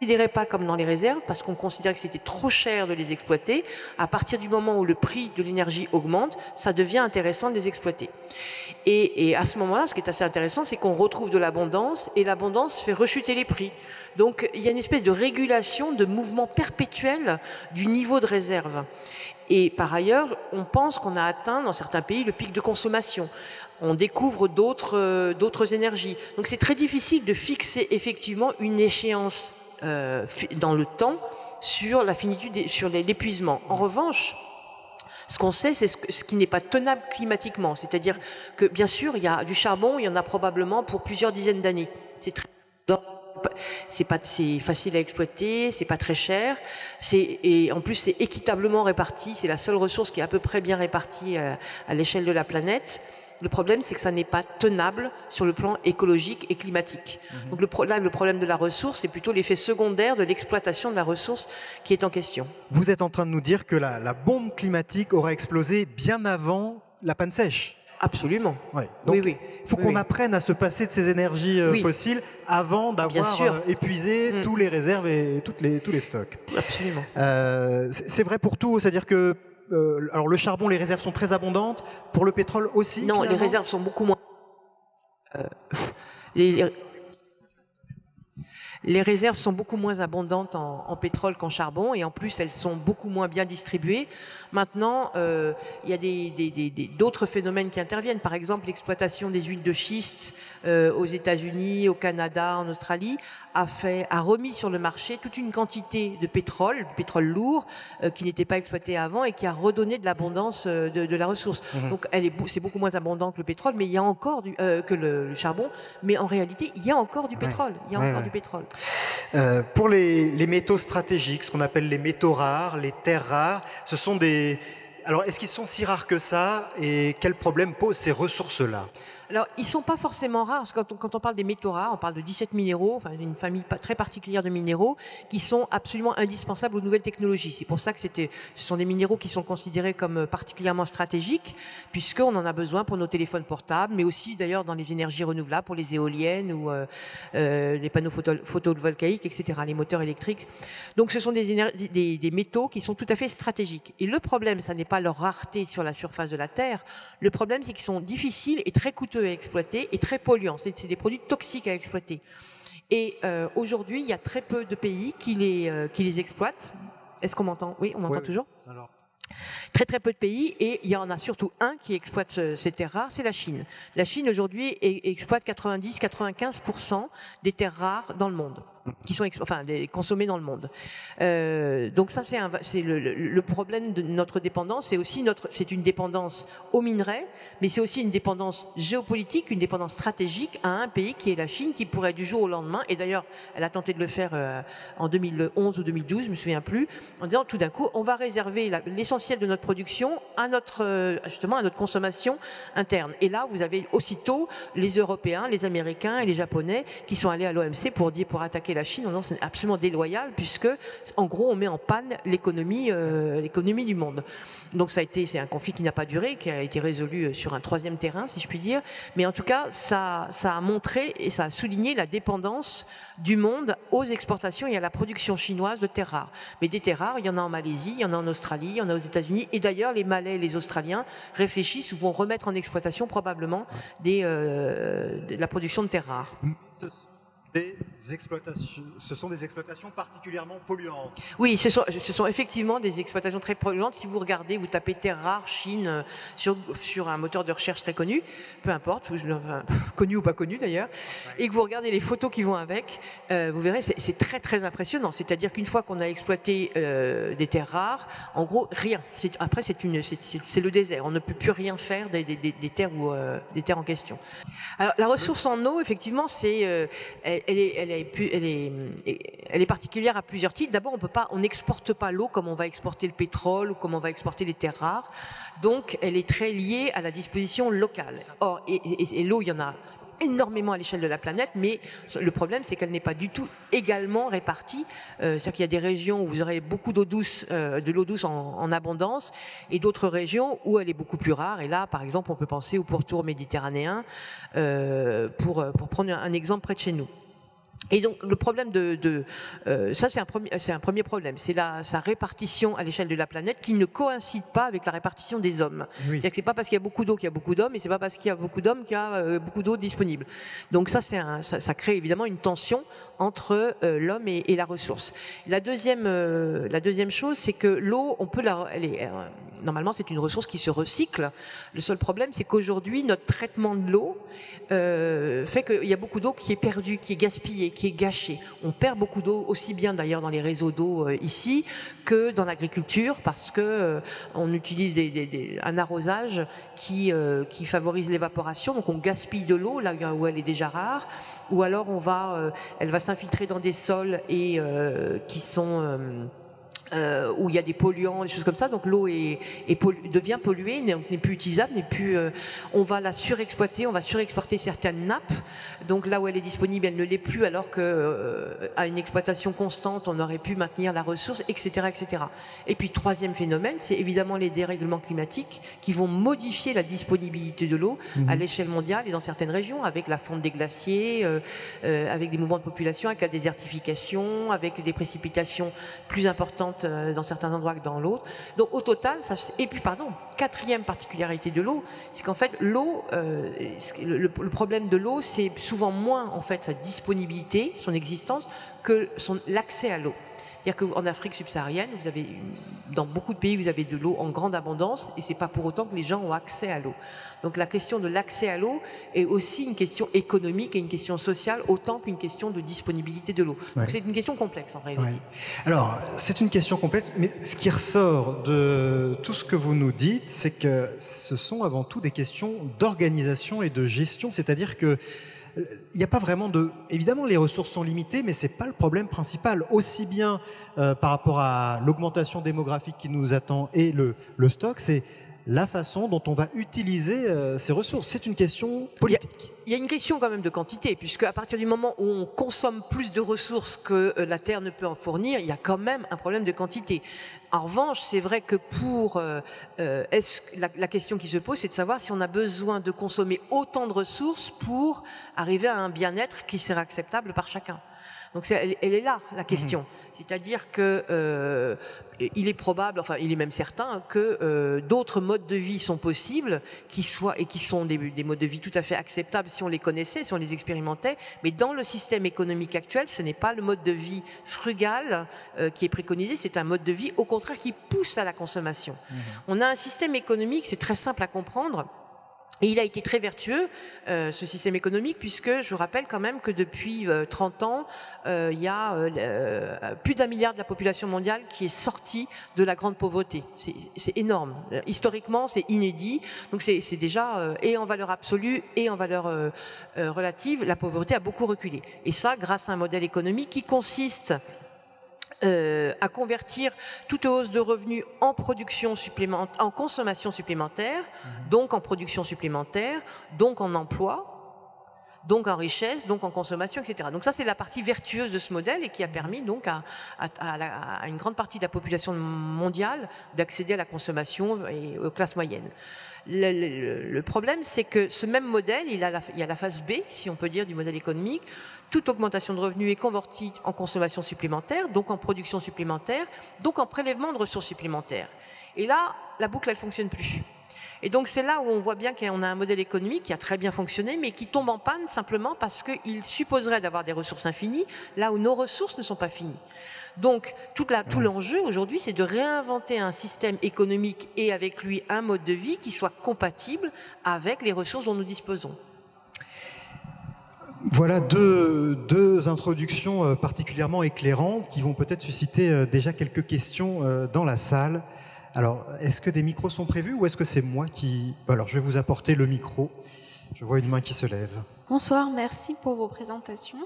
considérait pas comme dans les réserves parce qu'on considérait que c'était trop cher de les exploiter. À partir du moment où le prix de l'énergie augmente, ça devient intéressant de les exploiter. Et à ce moment-là, ce qui est assez intéressant, c'est qu'on retrouve de l'abondance et l'abondance fait rechuter les prix. Donc il y a une espèce de régulation, de mouvement perpétuel du niveau de réserve. Et par ailleurs, on pense qu'on a atteint dans certains pays le pic de consommation. On découvre d'autres énergies. Donc c'est très difficile de fixer effectivement une échéance dans le temps sur la finitude, sur l'épuisement. En revanche, ce qu'on sait, c'est ce qui n'est pas tenable climatiquement. C'est-à-dire que, bien sûr, il y a du charbon, il y en a probablement pour plusieurs dizaines d'années. C'est facile à exploiter, c'est pas très cher, et en plus c'est équitablement réparti, c'est la seule ressource qui est à peu près bien répartie à l'échelle de la planète. Le problème, c'est que ça n'est pas tenable sur le plan écologique et climatique. Donc là, le problème de la ressource, c'est plutôt l'effet secondaire de l'exploitation de la ressource qui est en question. Vous êtes en train de nous dire que la bombe climatique aura explosé bien avant la panne sèche. Absolument. Ouais. Donc, oui. Il faut qu'on apprenne à se passer de ces énergies fossiles avant d'avoir épuisé tous les réserves et tous les stocks. Absolument. C'est vrai pour tout, c'est-à-dire que alors le charbon, les réserves sont très abondantes. Pour le pétrole aussi? Non, les réserves sont beaucoup moins... Les réserves sont beaucoup moins abondantes en pétrole qu'en charbon et en plus elles sont beaucoup moins bien distribuées. Maintenant, il y a d'autres phénomènes qui interviennent. Par exemple, l'exploitation des huiles de schiste aux États-Unis, au Canada, en Australie a remis sur le marché toute une quantité de pétrole lourd qui n'était pas exploité avant et qui a redonné de l'abondance de la ressource. Donc c'est beaucoup moins abondant que le pétrole, mais il y a encore que le charbon. Mais en réalité, il y a encore du pétrole. Il y a encore du pétrole. Pour les métaux stratégiques, ce qu'on appelle les métaux rares, les terres rares, ce sont des... Alors, est-ce qu'ils sont si rares que ça et quels problèmes posent ces ressources-là? Alors, ils ne sont pas forcément rares, parce que quand on parle des métaux rares, on parle de 17 minéraux, enfin une famille très particulière de minéraux, qui sont absolument indispensables aux nouvelles technologies. C'est pour ça que ce sont des minéraux qui sont considérés comme particulièrement stratégiques, puisqu'on en a besoin pour nos téléphones portables, mais aussi d'ailleurs dans les énergies renouvelables, pour les éoliennes ou les panneaux photovoltaïques, etc., les moteurs électriques. Donc ce sont des métaux qui sont tout à fait stratégiques. Et le problème, ça n'est pas leur rareté sur la surface de la Terre, le problème c'est qu'ils sont difficiles et très coûteux à exploiter et très polluants. C'est des produits toxiques à exploiter. Et aujourd'hui, il y a très peu de pays qui les exploitent. Est-ce qu'on m'entend? Oui, on m'entend toujours. Alors. Très peu de pays, et il y en a surtout un qui exploite ces terres rares, c'est la Chine. La Chine aujourd'hui exploite 90-95% des terres rares dans le monde, qui sont consommées dans le monde. Donc ça, c'est le problème de notre dépendance. C'est une dépendance aux minerais, mais c'est aussi une dépendance géopolitique, une dépendance stratégique à un pays qui est la Chine, qui pourrait du jour au lendemain, et d'ailleurs, elle a tenté de le faire en 2011 ou 2012, je me souviens plus, en disant tout d'un coup, on va réserver l'essentiel de notre production à notre consommation interne. Et là, vous avez aussitôt les Européens, les Américains et les Japonais qui sont allés à l'OMC pour attaquer la Chine en disant que c'est absolument déloyal puisque, en gros, on met en panne l'économie du monde. Donc c'est un conflit qui n'a pas duré, qui a été résolu sur un troisième terrain, si je puis dire. Mais en tout cas, ça a montré et ça a souligné la dépendance du monde aux exportations et à la production chinoise de terres rares. Mais des terres rares, il y en a en Malaisie, il y en a en Australie, il y en a aux États-Unis, et d'ailleurs les Malais et les Australiens réfléchissent ou vont remettre en exploitation probablement de la production de terres rares. Ce sont des exploitations particulièrement polluantes. Oui, ce sont effectivement des exploitations très polluantes. Si vous regardez, vous tapez terres rares, Chine, sur un moteur de recherche très connu, peu importe, connu ou pas connu d'ailleurs, et que vous regardez les photos qui vont avec, vous verrez, c'est très impressionnant. C'est-à-dire qu'une fois qu'on a exploité des terres rares, en gros, rien. Après, c'est le désert. On ne peut plus rien faire des terres en question. Alors, la ressource en eau, effectivement, elle est particulière à plusieurs titres. D'abord, on n'exporte pas l'eau comme on va exporter le pétrole ou comme on va exporter les terres rares. Donc, elle est très liée à la disposition locale. Or, et l'eau, il y en a énormément à l'échelle de la planète, mais le problème, c'est qu'elle n'est pas du tout également répartie. C'est-à-dire qu'il y a des régions où vous aurez beaucoup d'eau douce, de l'eau douce en abondance, et d'autres régions où elle est beaucoup plus rare. Et là, par exemple, on peut penser au pourtour méditerranéen, pour prendre un exemple près de chez nous. Et donc le problème ça c'est un premier problème, c'est sa répartition à l'échelle de la planète qui ne coïncide pas avec la répartition des hommes. Oui. C'est-à-dire que c'est pas parce qu'il y a beaucoup d'eau qu'il y a beaucoup d'hommes, et c'est pas parce qu'il y a beaucoup d'hommes qu'il y a beaucoup d'eau disponible. Donc ça crée évidemment une tension entre l'homme et la ressource. La deuxième chose, c'est que l'eau, normalement c'est une ressource qui se recycle. Le seul problème, c'est qu'aujourd'hui notre traitement de l'eau fait qu'il y a beaucoup d'eau qui est perdue, qui est gaspillée, qui est gâchée. On perd beaucoup d'eau, aussi bien d'ailleurs dans les réseaux d'eau ici que dans l'agriculture, parce que on utilise un arrosage qui favorise l'évaporation, donc on gaspille de l'eau là où elle est déjà rare, ou alors elle va s'infiltrer dans des sols et qui sont où il y a des polluants, des choses comme ça, donc l'eau devient polluée, n'est plus utilisable, on va la surexploiter, on va surexploiter certaines nappes, donc là où elle est disponible, elle ne l'est plus, alors qu'à une exploitation constante, on aurait pu maintenir la ressource, etc., etc. Et puis troisième phénomène, c'est évidemment les dérèglements climatiques qui vont modifier la disponibilité de l'eau à l'échelle mondiale et dans certaines régions, avec la fonte des glaciers, avec des mouvements de population, avec la désertification, avec des précipitations plus importantes dans certains endroits que dans l'autre. Donc au total, quatrième particularité de l'eau, c'est qu'en fait l'eau, le problème de l'eau, c'est souvent moins en fait sa disponibilité, son existence, que l'accès à l'eau. C'est-à-dire qu'en Afrique subsaharienne, dans beaucoup de pays, vous avez de l'eau en grande abondance, et c'est pas pour autant que les gens ont accès à l'eau. Donc la question de l'accès à l'eau est aussi une question économique et une question sociale, autant qu'une question de disponibilité de l'eau. Donc c'est une question complexe en réalité. Alors, c'est une question complexe, mais ce qui ressort de tout ce que vous nous dites, c'est que ce sont avant tout des questions d'organisation et de gestion, c'est-à-dire que il n'y a pas vraiment de... Évidemment, les ressources sont limitées, mais ce n'est pas le problème principal. Aussi bien par rapport à l'augmentation démographique qui nous attend et le stock, c'est la façon dont on va utiliser ces ressources. C'est une question politique. Il y a une question quand même de quantité, puisque à partir du moment où on consomme plus de ressources que la Terre ne peut en fournir, il y a quand même un problème de quantité. En revanche, c'est vrai que la question qui se pose, c'est de savoir si on a besoin de consommer autant de ressources pour arriver à un bien-être qui serait acceptable par chacun. Donc elle est là, la question. C'est-à-dire que il est probable, enfin il est même certain que d'autres modes de vie sont possibles, qui sont des modes de vie tout à fait acceptables si on les connaissait, si on les expérimentait, mais dans le système économique actuel, ce n'est pas le mode de vie frugal qui est préconisé, c'est un mode de vie au contraire qui pousse à la consommation. On a un système économique, c'est très simple à comprendre. Et il a été très vertueux, ce système économique, puisque je rappelle quand même que depuis 30 ans, il y a plus d'1 milliard de la population mondiale qui est sortie de la grande pauvreté. C'est énorme. Historiquement, c'est inédit. Donc c'est déjà, et en valeur absolue et en valeur relative, la pauvreté a beaucoup reculé. Et ça, grâce à un modèle économique qui consiste à convertir toute hausse de revenus en production supplémentaire, en consommation supplémentaire, donc en production supplémentaire, donc en emploi, donc en richesse, donc en consommation, etc. Donc ça, c'est la partie vertueuse de ce modèle et qui a permis donc à une grande partie de la population mondiale d'accéder à la consommation et aux classes moyennes. Le problème, c'est que ce même modèle, il y a la phase B, si on peut dire, du modèle économique. Toute augmentation de revenus est convertie en consommation supplémentaire, donc en production supplémentaire, donc en prélèvement de ressources supplémentaires. Et là, la boucle, elle ne fonctionne plus. Et donc c'est là où on voit bien qu'on a un modèle économique qui a très bien fonctionné, mais qui tombe en panne simplement parce qu'il supposerait d'avoir des ressources infinies, là où nos ressources ne sont pas finies. Donc tout l'enjeu aujourd'hui, c'est de réinventer un système économique et avec lui un mode de vie qui soit compatible avec les ressources dont nous disposons. Voilà deux introductions particulièrement éclairantes qui vont peut-être susciter déjà quelques questions dans la salle. Alors, est-ce que des micros sont prévus ou est-ce que c'est moi qui... Alors, je vais vous apporter le micro. Je vois une main qui se lève. Bonsoir, merci pour vos présentations.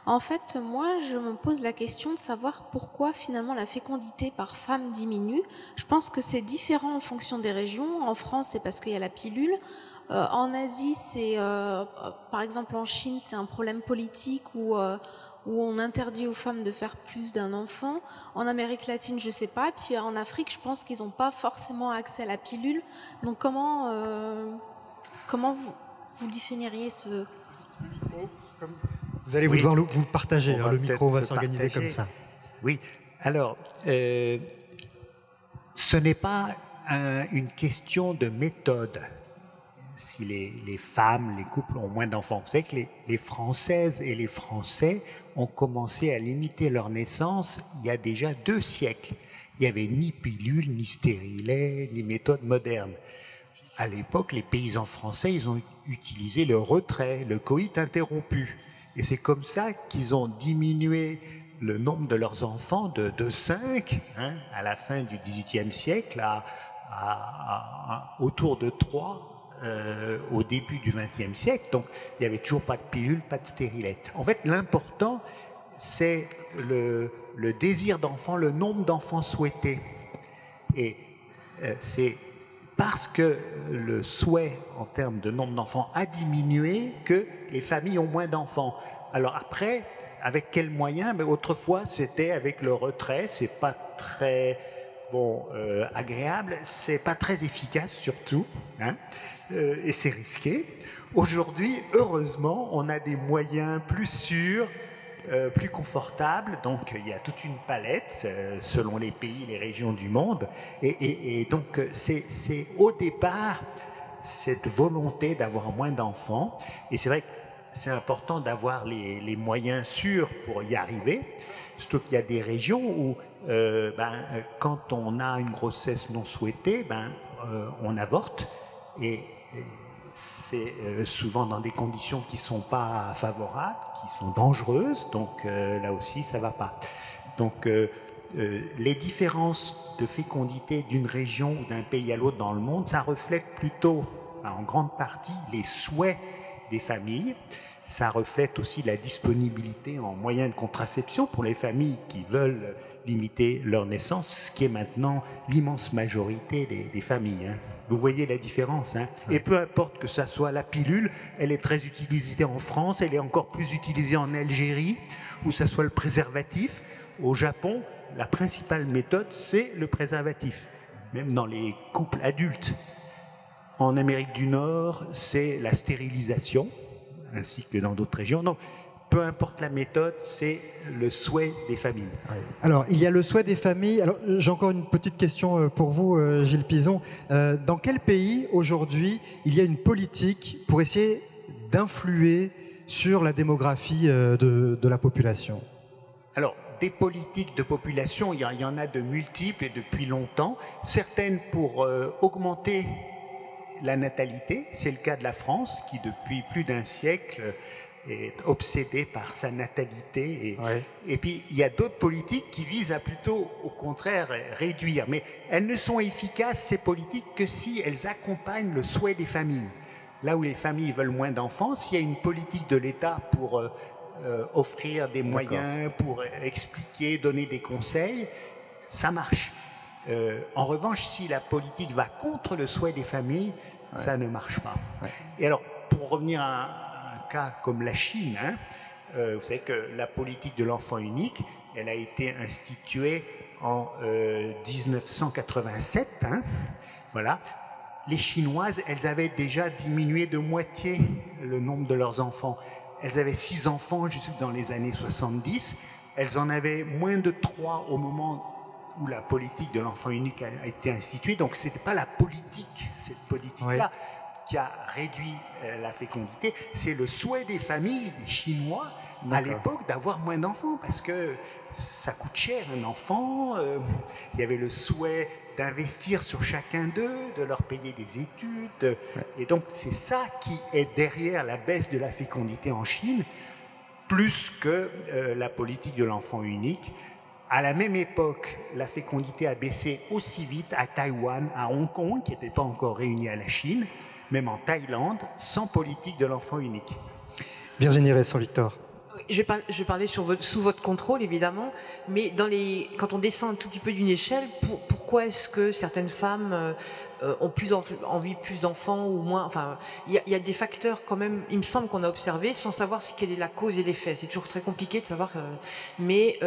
En fait, moi, je me pose la question de savoir pourquoi finalement la fécondité par femme diminue. Je pense que c'est différent en fonction des régions. En France, c'est parce qu'il y a la pilule. En Asie, c'est, par exemple en Chine, c'est un problème politique où on interdit aux femmes de faire plus d'un enfant. En Amérique latine, je ne sais pas. Puis en Afrique, je pense qu'ils n'ont pas forcément accès à la pilule. Donc comment vous définiriez ce... Vous allez devoir vous partager, le micro va s'organiser comme ça. Oui, alors, ce n'est pas une question de méthode. Si les femmes, les couples ont moins d'enfants. Vous savez que les Françaises et les Français ont commencé à limiter leur naissance il y a déjà 2 siècles. Il n'y avait ni pilule, ni stérilet, ni méthode moderne. À l'époque, les paysans français, ils ont utilisé le retrait, le coït interrompu. Et c'est comme ça qu'ils ont diminué le nombre de leurs enfants de 5 à la fin du XVIIIe siècle autour de 3 au début du XXe siècle. Donc, il n'y avait toujours pas de pilule, pas de stérilet. En fait, l'important, c'est le désir d'enfant, le nombre d'enfants souhaités. Et c'est parce que le souhait en termes de nombre d'enfants a diminué que les familles ont moins d'enfants. Alors après, avec quels moyens? Autrefois, c'était avec le retrait. C'est pas très agréable, c'est pas très efficace surtout, et c'est risqué. Aujourd'hui, heureusement, on a des moyens plus sûrs, plus confortables. Donc, il y a toute une palette selon les pays, les régions du monde. Et donc, c'est au départ cette volonté d'avoir moins d'enfants. Et c'est vrai que c'est important d'avoir les moyens sûrs pour y arriver. Surtout qu'il y a des régions où, quand on a une grossesse non souhaitée, on avorte. Et c'est souvent dans des conditions qui ne sont pas favorables, qui sont dangereuses. Donc là aussi, ça ne va pas. Donc les différences de fécondité d'une région ou d'un pays à l'autre dans le monde, ça reflète plutôt, en grande partie, les souhaits des familles. Ça reflète aussi la disponibilité en moyens de contraception pour les familles qui veulent limiter leur naissance, ce qui est maintenant l'immense majorité des familles. Vous voyez la différence. Et peu importe que ça soit la pilule, elle est très utilisée en France, elle est encore plus utilisée en Algérie, ou ça soit le préservatif. Au Japon, la principale méthode, c'est le préservatif, même dans les couples adultes. En Amérique du Nord, c'est la stérilisation, ainsi que dans d'autres régions. Donc, peu importe la méthode, c'est le souhait des familles. Alors, il y a le souhait des familles. Alors, j'ai encore une petite question pour vous, Gilles Pizon. Dans quel pays, aujourd'hui, il y a une politique pour essayer d'influer sur la démographie de la population? Alors, des politiques de population, il y en a de multiples et depuis longtemps. Certaines pour augmenter la natalité, c'est le cas de la France, qui depuis plus d'1 siècle est obsédée par sa natalité. Et puis, il y a d'autres politiques qui visent à plutôt, au contraire, réduire. Mais elles ne sont efficaces, ces politiques, que si elles accompagnent le souhait des familles. Là où les familles veulent moins d'enfants, s'il y a une politique de l'État pour offrir des moyens, pour expliquer, donner des conseils, ça marche. En revanche, si la politique va contre le souhait des familles, ça ne marche pas. Et alors, pour revenir à un cas comme la Chine, vous savez que la politique de l'enfant unique, elle a été instituée en 1987. Voilà. Les Chinoises, elles avaient déjà diminué de moitié le nombre de leurs enfants. Elles avaient 6 enfants jusque dans les années 70. Elles en avaient moins de 3 au moment où la politique de l'enfant unique a été instituée. Donc, ce n'était pas la politique, cette politique-là, qui a réduit la fécondité. C'est le souhait des familles, des Chinois, à l'époque, d'avoir moins d'enfants, parce que ça coûte cher, un enfant. Il y avait le souhait d'investir sur chacun d'eux, de leur payer des études. Et donc, c'est ça qui est derrière la baisse de la fécondité en Chine, plus que la politique de l'enfant unique. À la même époque, la fécondité a baissé aussi vite à Taïwan, à Hong Kong, qui n'était pas encore réuni à la Chine, même en Thaïlande, sans politique de l'enfant unique. Virginie Resson-Victor. Je vais parler sous votre contrôle, évidemment, mais quand on descend un tout petit peu d'une échelle, pourquoi est-ce que certaines femmes ont envie plus d'enfants ou moins? Enfin, il y a des facteurs quand même, il me semble qu'on a observé, sans savoir quelle est la cause et l'effet. C'est toujours très compliqué de savoir. Mais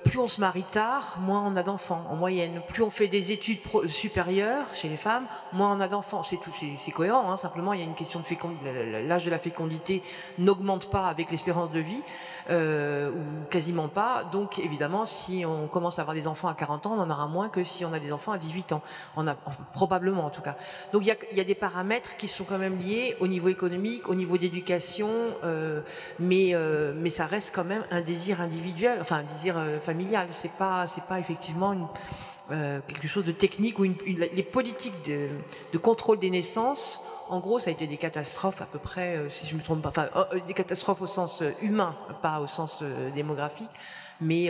plus on se marie tard, moins on a d'enfants, en moyenne. Plus on fait des études supérieures chez les femmes, moins on a d'enfants. C'est tout, c'est cohérent, hein. Simplement, il y a une question de fécondité. L'âge de la fécondité n'augmente pas avec l'espérance de vie, ou quasiment pas. Donc, évidemment, si on commence à avoir des enfants à 40 ans, on en aura moins que si on a des enfants à 18 ans. Probablement, en tout cas. Donc, il y a des paramètres qui sont quand même liés au niveau économique, au niveau d'éducation, mais ça reste quand même un désir individuel, enfin un désir familial. C'est pas effectivement quelque chose de technique ou les politiques de contrôle des naissances. En gros, ça a été des catastrophes à peu près, si je me trompe pas, enfin des catastrophes au sens humain, pas au sens démographique. Mais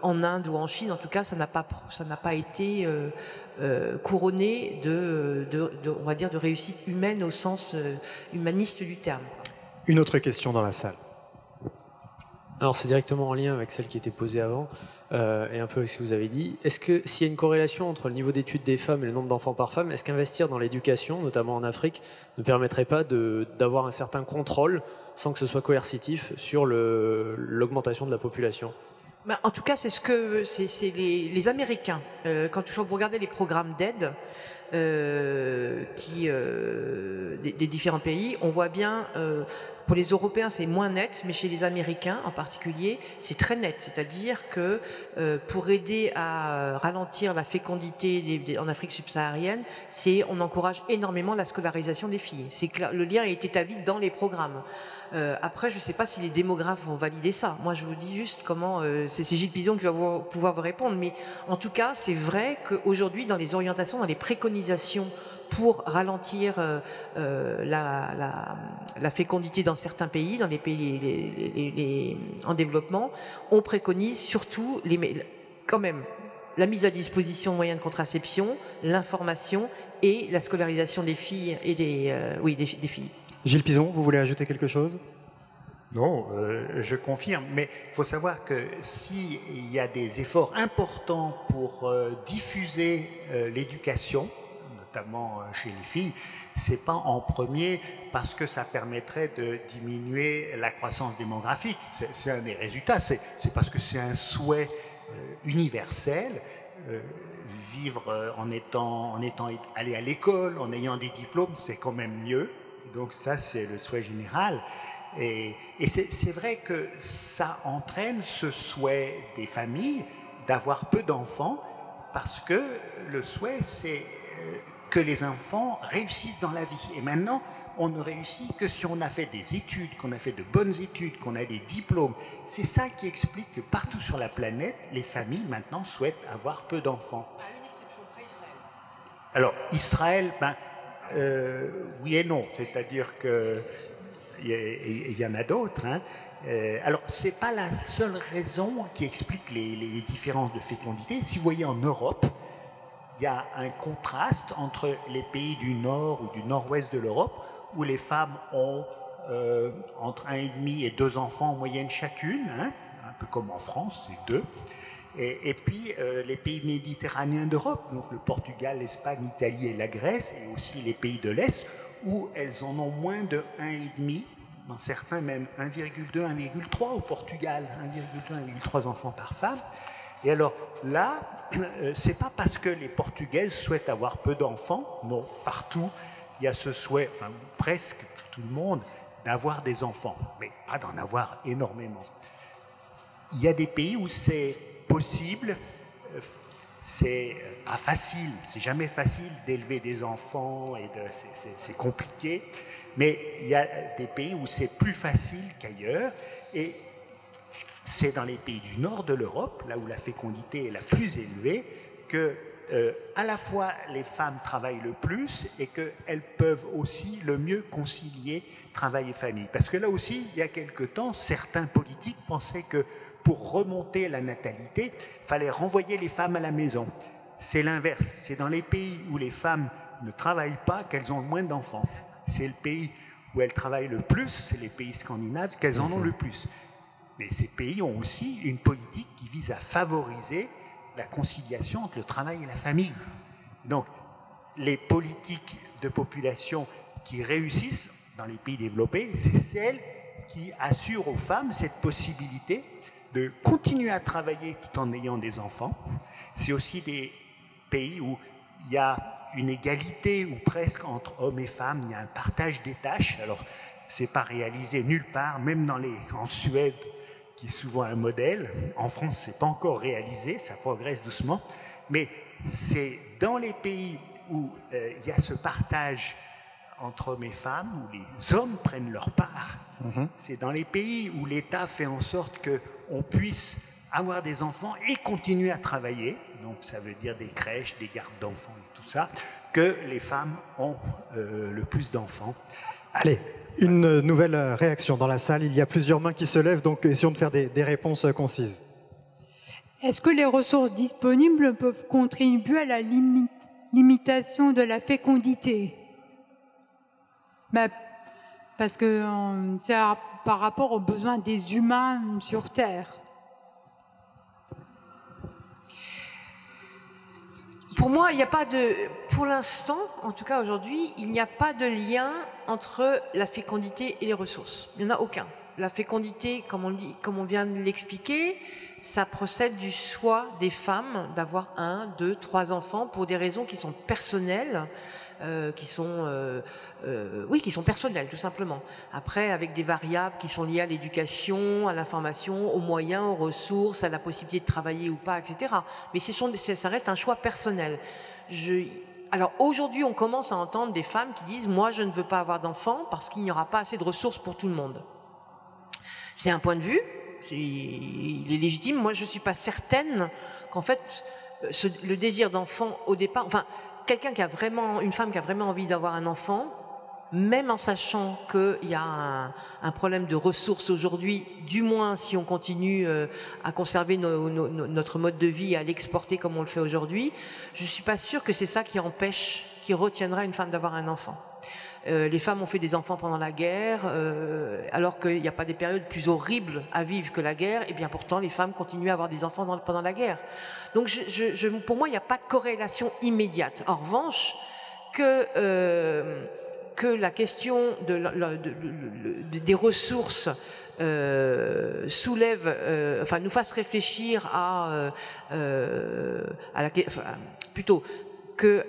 en Inde ou en Chine, en tout cas, ça n'a pas été couronné on va dire, de réussite humaine au sens humaniste du terme. Une autre question dans la salle. Alors c'est directement en lien avec celle qui était posée avant et un peu avec ce que vous avez dit. Est-ce que s'il y a une corrélation entre le niveau d'études des femmes et le nombre d'enfants par femme, est-ce qu'investir dans l'éducation, notamment en Afrique, ne permettrait pas d'avoir un certain contrôle sans que ce soit coercitif sur l'augmentation de la population? Ben, en tout cas, c'est les Américains. Quand vous regardez les programmes d'aide des différents pays, on voit bien. Pour les Européens, c'est moins net, mais chez les Américains en particulier, c'est très net. C'est-à-dire que pour aider à ralentir la fécondité en Afrique subsaharienne, on encourage énormément la scolarisation des filles. C'est clair, le lien est établi dans les programmes. Après, je ne sais pas si les démographes vont valider ça. Moi, je vous dis juste comment... c'est Gilles Pizon qui va pouvoir vous répondre. Mais en tout cas, c'est vrai qu'aujourd'hui, dans les orientations, dans les préconisations pour ralentir la fécondité dans certains pays, dans les pays en développement, on préconise surtout quand même la mise à disposition de moyens de contraception, l'information et la scolarisation des filles et des filles. Gilles Pizon, vous voulez ajouter quelque chose? Non, je confirme, mais il faut savoir que s'il y a des efforts importants pour diffuser l'éducation, notamment chez les filles, c'est pas en premier parce que ça permettrait de diminuer la croissance démographique. C'est un des résultats, c'est parce que c'est un souhait universel. Vivre en étant allé à l'école, en ayant des diplômes, c'est quand même mieux. Et donc ça, c'est le souhait général. Et c'est vrai que ça entraîne ce souhait des familles d'avoir peu d'enfants parce que le souhait, c'est que les enfants réussissent dans la vie. Et maintenant, on ne réussit que si on a fait des études, qu'on a fait de bonnes études, qu'on a des diplômes. C'est ça qui explique que partout sur la planète, les familles maintenant souhaitent avoir peu d'enfants. À une exception près, Israël. Alors, Israël, oui et non. C'est-à-dire que il y en a d'autres. Hein. Alors, ce n'est pas la seule raison qui explique les différences de fécondité. Si vous voyez en Europe, il y a un contraste entre les pays du nord ou du nord-ouest de l'Europe, où les femmes ont entre 1,5 et 2 enfants en moyenne chacune, hein, un peu comme en France, c'est 2. Et puis les pays méditerranéens d'Europe, donc le Portugal, l'Espagne, l'Italie et la Grèce, et aussi les pays de l'Est, où elles en ont moins de 1,5, dans certains même 1,2, 1,3 au Portugal, 1,2, 1,3 enfants par femme. Et alors là, c'est pas parce que les Portugaises souhaitent avoir peu d'enfants, non, partout il y a ce souhait, enfin presque tout le monde, d'avoir des enfants, mais pas d'en avoir énormément. Il y a des pays où c'est possible, c'est pas facile, c'est jamais facile d'élever des enfants, et c'est compliqué, mais il y a des pays où c'est plus facile qu'ailleurs, et c'est dans les pays du nord de l'Europe, là où la fécondité est la plus élevée, que à la fois les femmes travaillent le plus et qu'elles peuvent aussi le mieux concilier travail et famille. Parce que là aussi, il y a quelque temps, certains politiques pensaient que pour remonter la natalité, il fallait renvoyer les femmes à la maison. C'est l'inverse. C'est dans les pays où les femmes ne travaillent pas qu'elles ont le moins d'enfants. C'est le pays où elles travaillent le plus, c'est les pays scandinaves, qu'elles en ont le plus. Mais ces pays ont aussi une politique qui vise à favoriser la conciliation entre le travail et la famille. Donc, les politiques de population qui réussissent dans les pays développés, c'est celles qui assurent aux femmes cette possibilité de continuer à travailler tout en ayant des enfants. C'est aussi des pays où il y a une égalité ou presque entre hommes et femmes, il y a un partage des tâches. Alors, c'est pas réalisé nulle part, même en Suède, qui est souvent un modèle. En France, c'est pas encore réalisé, ça progresse doucement. Mais c'est dans les pays où il y a ce partage entre hommes et femmes, où les hommes prennent leur part. C'est dans les pays où l'État fait en sorte qu'on puisse avoir des enfants et continuer à travailler, donc ça veut dire des crèches, des gardes d'enfants et tout ça, que les femmes ont le plus d'enfants. Allez, une nouvelle réaction dans la salle. Il y a plusieurs mains qui se lèvent, donc essayons de faire des réponses concises. Est-ce que les ressources disponibles peuvent contribuer à la limitation de la fécondité? Parce que c'est par rapport aux besoins des humains sur Terre. Pour moi, il n'y a pas de... Pour l'instant, en tout cas aujourd'hui, il n'y a pas de lien entre la fécondité et les ressources. Il n'y en a aucun. La fécondité, comme on vient de l'expliquer, ça procède du choix des femmes d'avoir 1, 2, 3 enfants pour des raisons qui sont personnelles, qui sont personnelles tout simplement. Après, avec des variables qui sont liées à l'éducation, à l'information, aux moyens, aux ressources, à la possibilité de travailler ou pas, etc. Mais ça reste un choix personnel. Alors aujourd'hui, on commence à entendre des femmes qui disent « moi, je ne veux pas avoir d'enfants parce qu'il n'y aura pas assez de ressources pour tout le monde ». C'est un point de vue, il est légitime. Moi, je ne suis pas certaine qu'en fait, le désir d'enfant au départ... Enfin, une femme qui a vraiment envie d'avoir un enfant, même en sachant qu'il y a un problème de ressources aujourd'hui, du moins si on continue à conserver notre mode de vie et à l'exporter comme on le fait aujourd'hui, je ne suis pas sûre que c'est ça qui retiendra une femme d'avoir un enfant. Les femmes ont fait des enfants pendant la guerre, alors qu'il n'y a pas des périodes plus horribles à vivre que la guerre, et bien pourtant les femmes continuent à avoir des enfants pendant la guerre. Donc pour moi, il n'y a pas de corrélation immédiate. En revanche, que la question des ressources nous fasse réfléchir plutôt que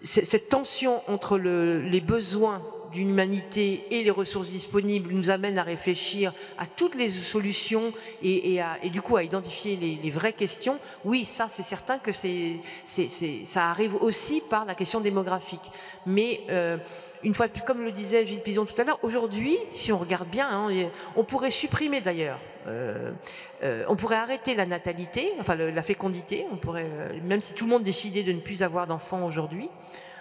cette tension entre les besoins d'une humanité et les ressources disponibles nous amène à réfléchir à toutes les solutions et du coup à identifier les vraies questions. Oui, ça c'est certain que ça arrive aussi par la question démographique. Mais une fois de plus, comme le disait Gilles Pizon tout à l'heure, aujourd'hui, si on regarde bien, on pourrait supprimer d'ailleurs. On pourrait arrêter la natalité, enfin la fécondité. On pourrait, même si tout le monde décidait de ne plus avoir d'enfants aujourd'hui,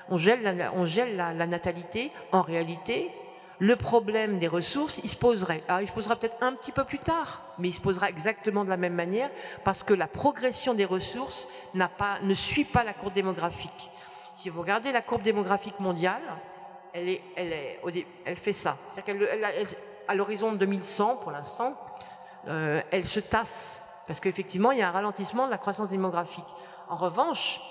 on gèle la natalité. En réalité, le problème des ressources, il se poserait. Alors, il se posera peut-être un petit peu plus tard, mais il se posera exactement de la même manière parce que la progression des ressources ne suit pas la courbe démographique. Si vous regardez la courbe démographique mondiale, elle fait ça. C'est-à-dire à l'horizon de 2100, pour l'instant, elle se tasse parce qu'effectivement, il y a un ralentissement de la croissance démographique. En revanche,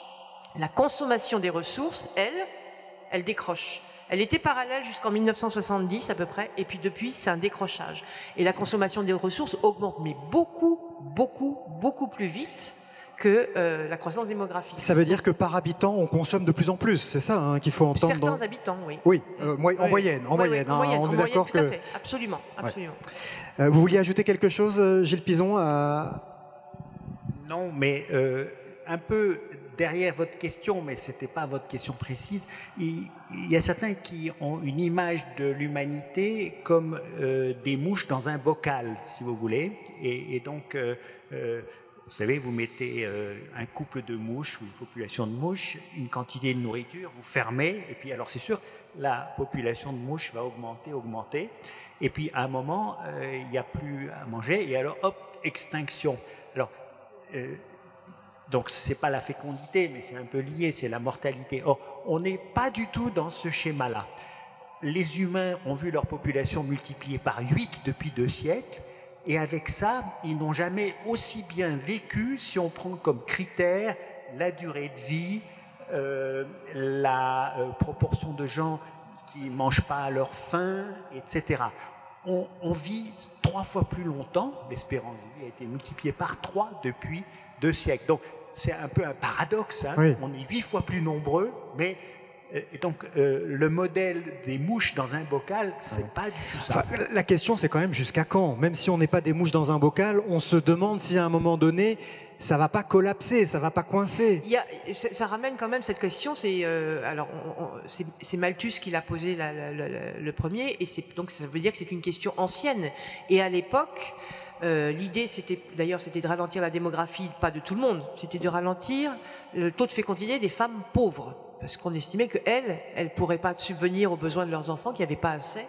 la consommation des ressources, elle décroche. Elle était parallèle jusqu'en 1970 à peu près, et puis depuis, c'est un décrochage. Et la consommation des ressources augmente, mais beaucoup, beaucoup, beaucoup plus vite que la croissance démographique. Ça veut dire que par habitant, on consomme de plus en plus, c'est ça qu'il faut entendre. Certains habitants, oui. Oui, en moyenne. On est d'accord que... Tout à fait, absolument. Absolument. Ouais. Vous vouliez ajouter quelque chose, Gilles Pizon Non, mais un peu derrière votre question, mais ce n'était pas votre question précise, il y a certains qui ont une image de l'humanité comme des mouches dans un bocal, si vous voulez. Et donc, vous savez, vous mettez un couple de mouches ou une population de mouches, une quantité de nourriture, vous fermez, et puis alors c'est sûr, la population de mouches va augmenter, et puis à un moment, il n'y a plus à manger, et alors hop, extinction. Alors, donc, ce n'est pas la fécondité, mais c'est un peu lié, c'est la mortalité. Or, on n'est pas du tout dans ce schéma-là. Les humains ont vu leur population multipliée par 8 depuis 2 siècles, et avec ça, ils n'ont jamais aussi bien vécu, si on prend comme critère la durée de vie, la proportion de gens qui ne mangent pas à leur faim, etc. on vit 3 fois plus longtemps, l'espérance de vie a été multipliée par 3 depuis 2 siècles. Donc c'est un peu un paradoxe, hein. Oui. On est 8 fois plus nombreux, mais et donc le modèle des mouches dans un bocal, c'est pas du tout ça. Enfin, la question c'est quand même jusqu'à quand? Même si on n'est pas des mouches dans un bocal, on se demande si à un moment donné, ça va pas collapser, ça va pas coincer. Ça ramène quand même cette question. C'est c'est Malthus qui l'a posé le premier, et donc ça veut dire que c'est une question ancienne. Et à l'époque, l'idée, c'était de ralentir la démographie, pas de tout le monde, c'était de ralentir le taux de fécondité des femmes pauvres. Parce qu'on estimait qu'elles ne pourraient pas subvenir aux besoins de leurs enfants, qu'il n'y avait pas assez.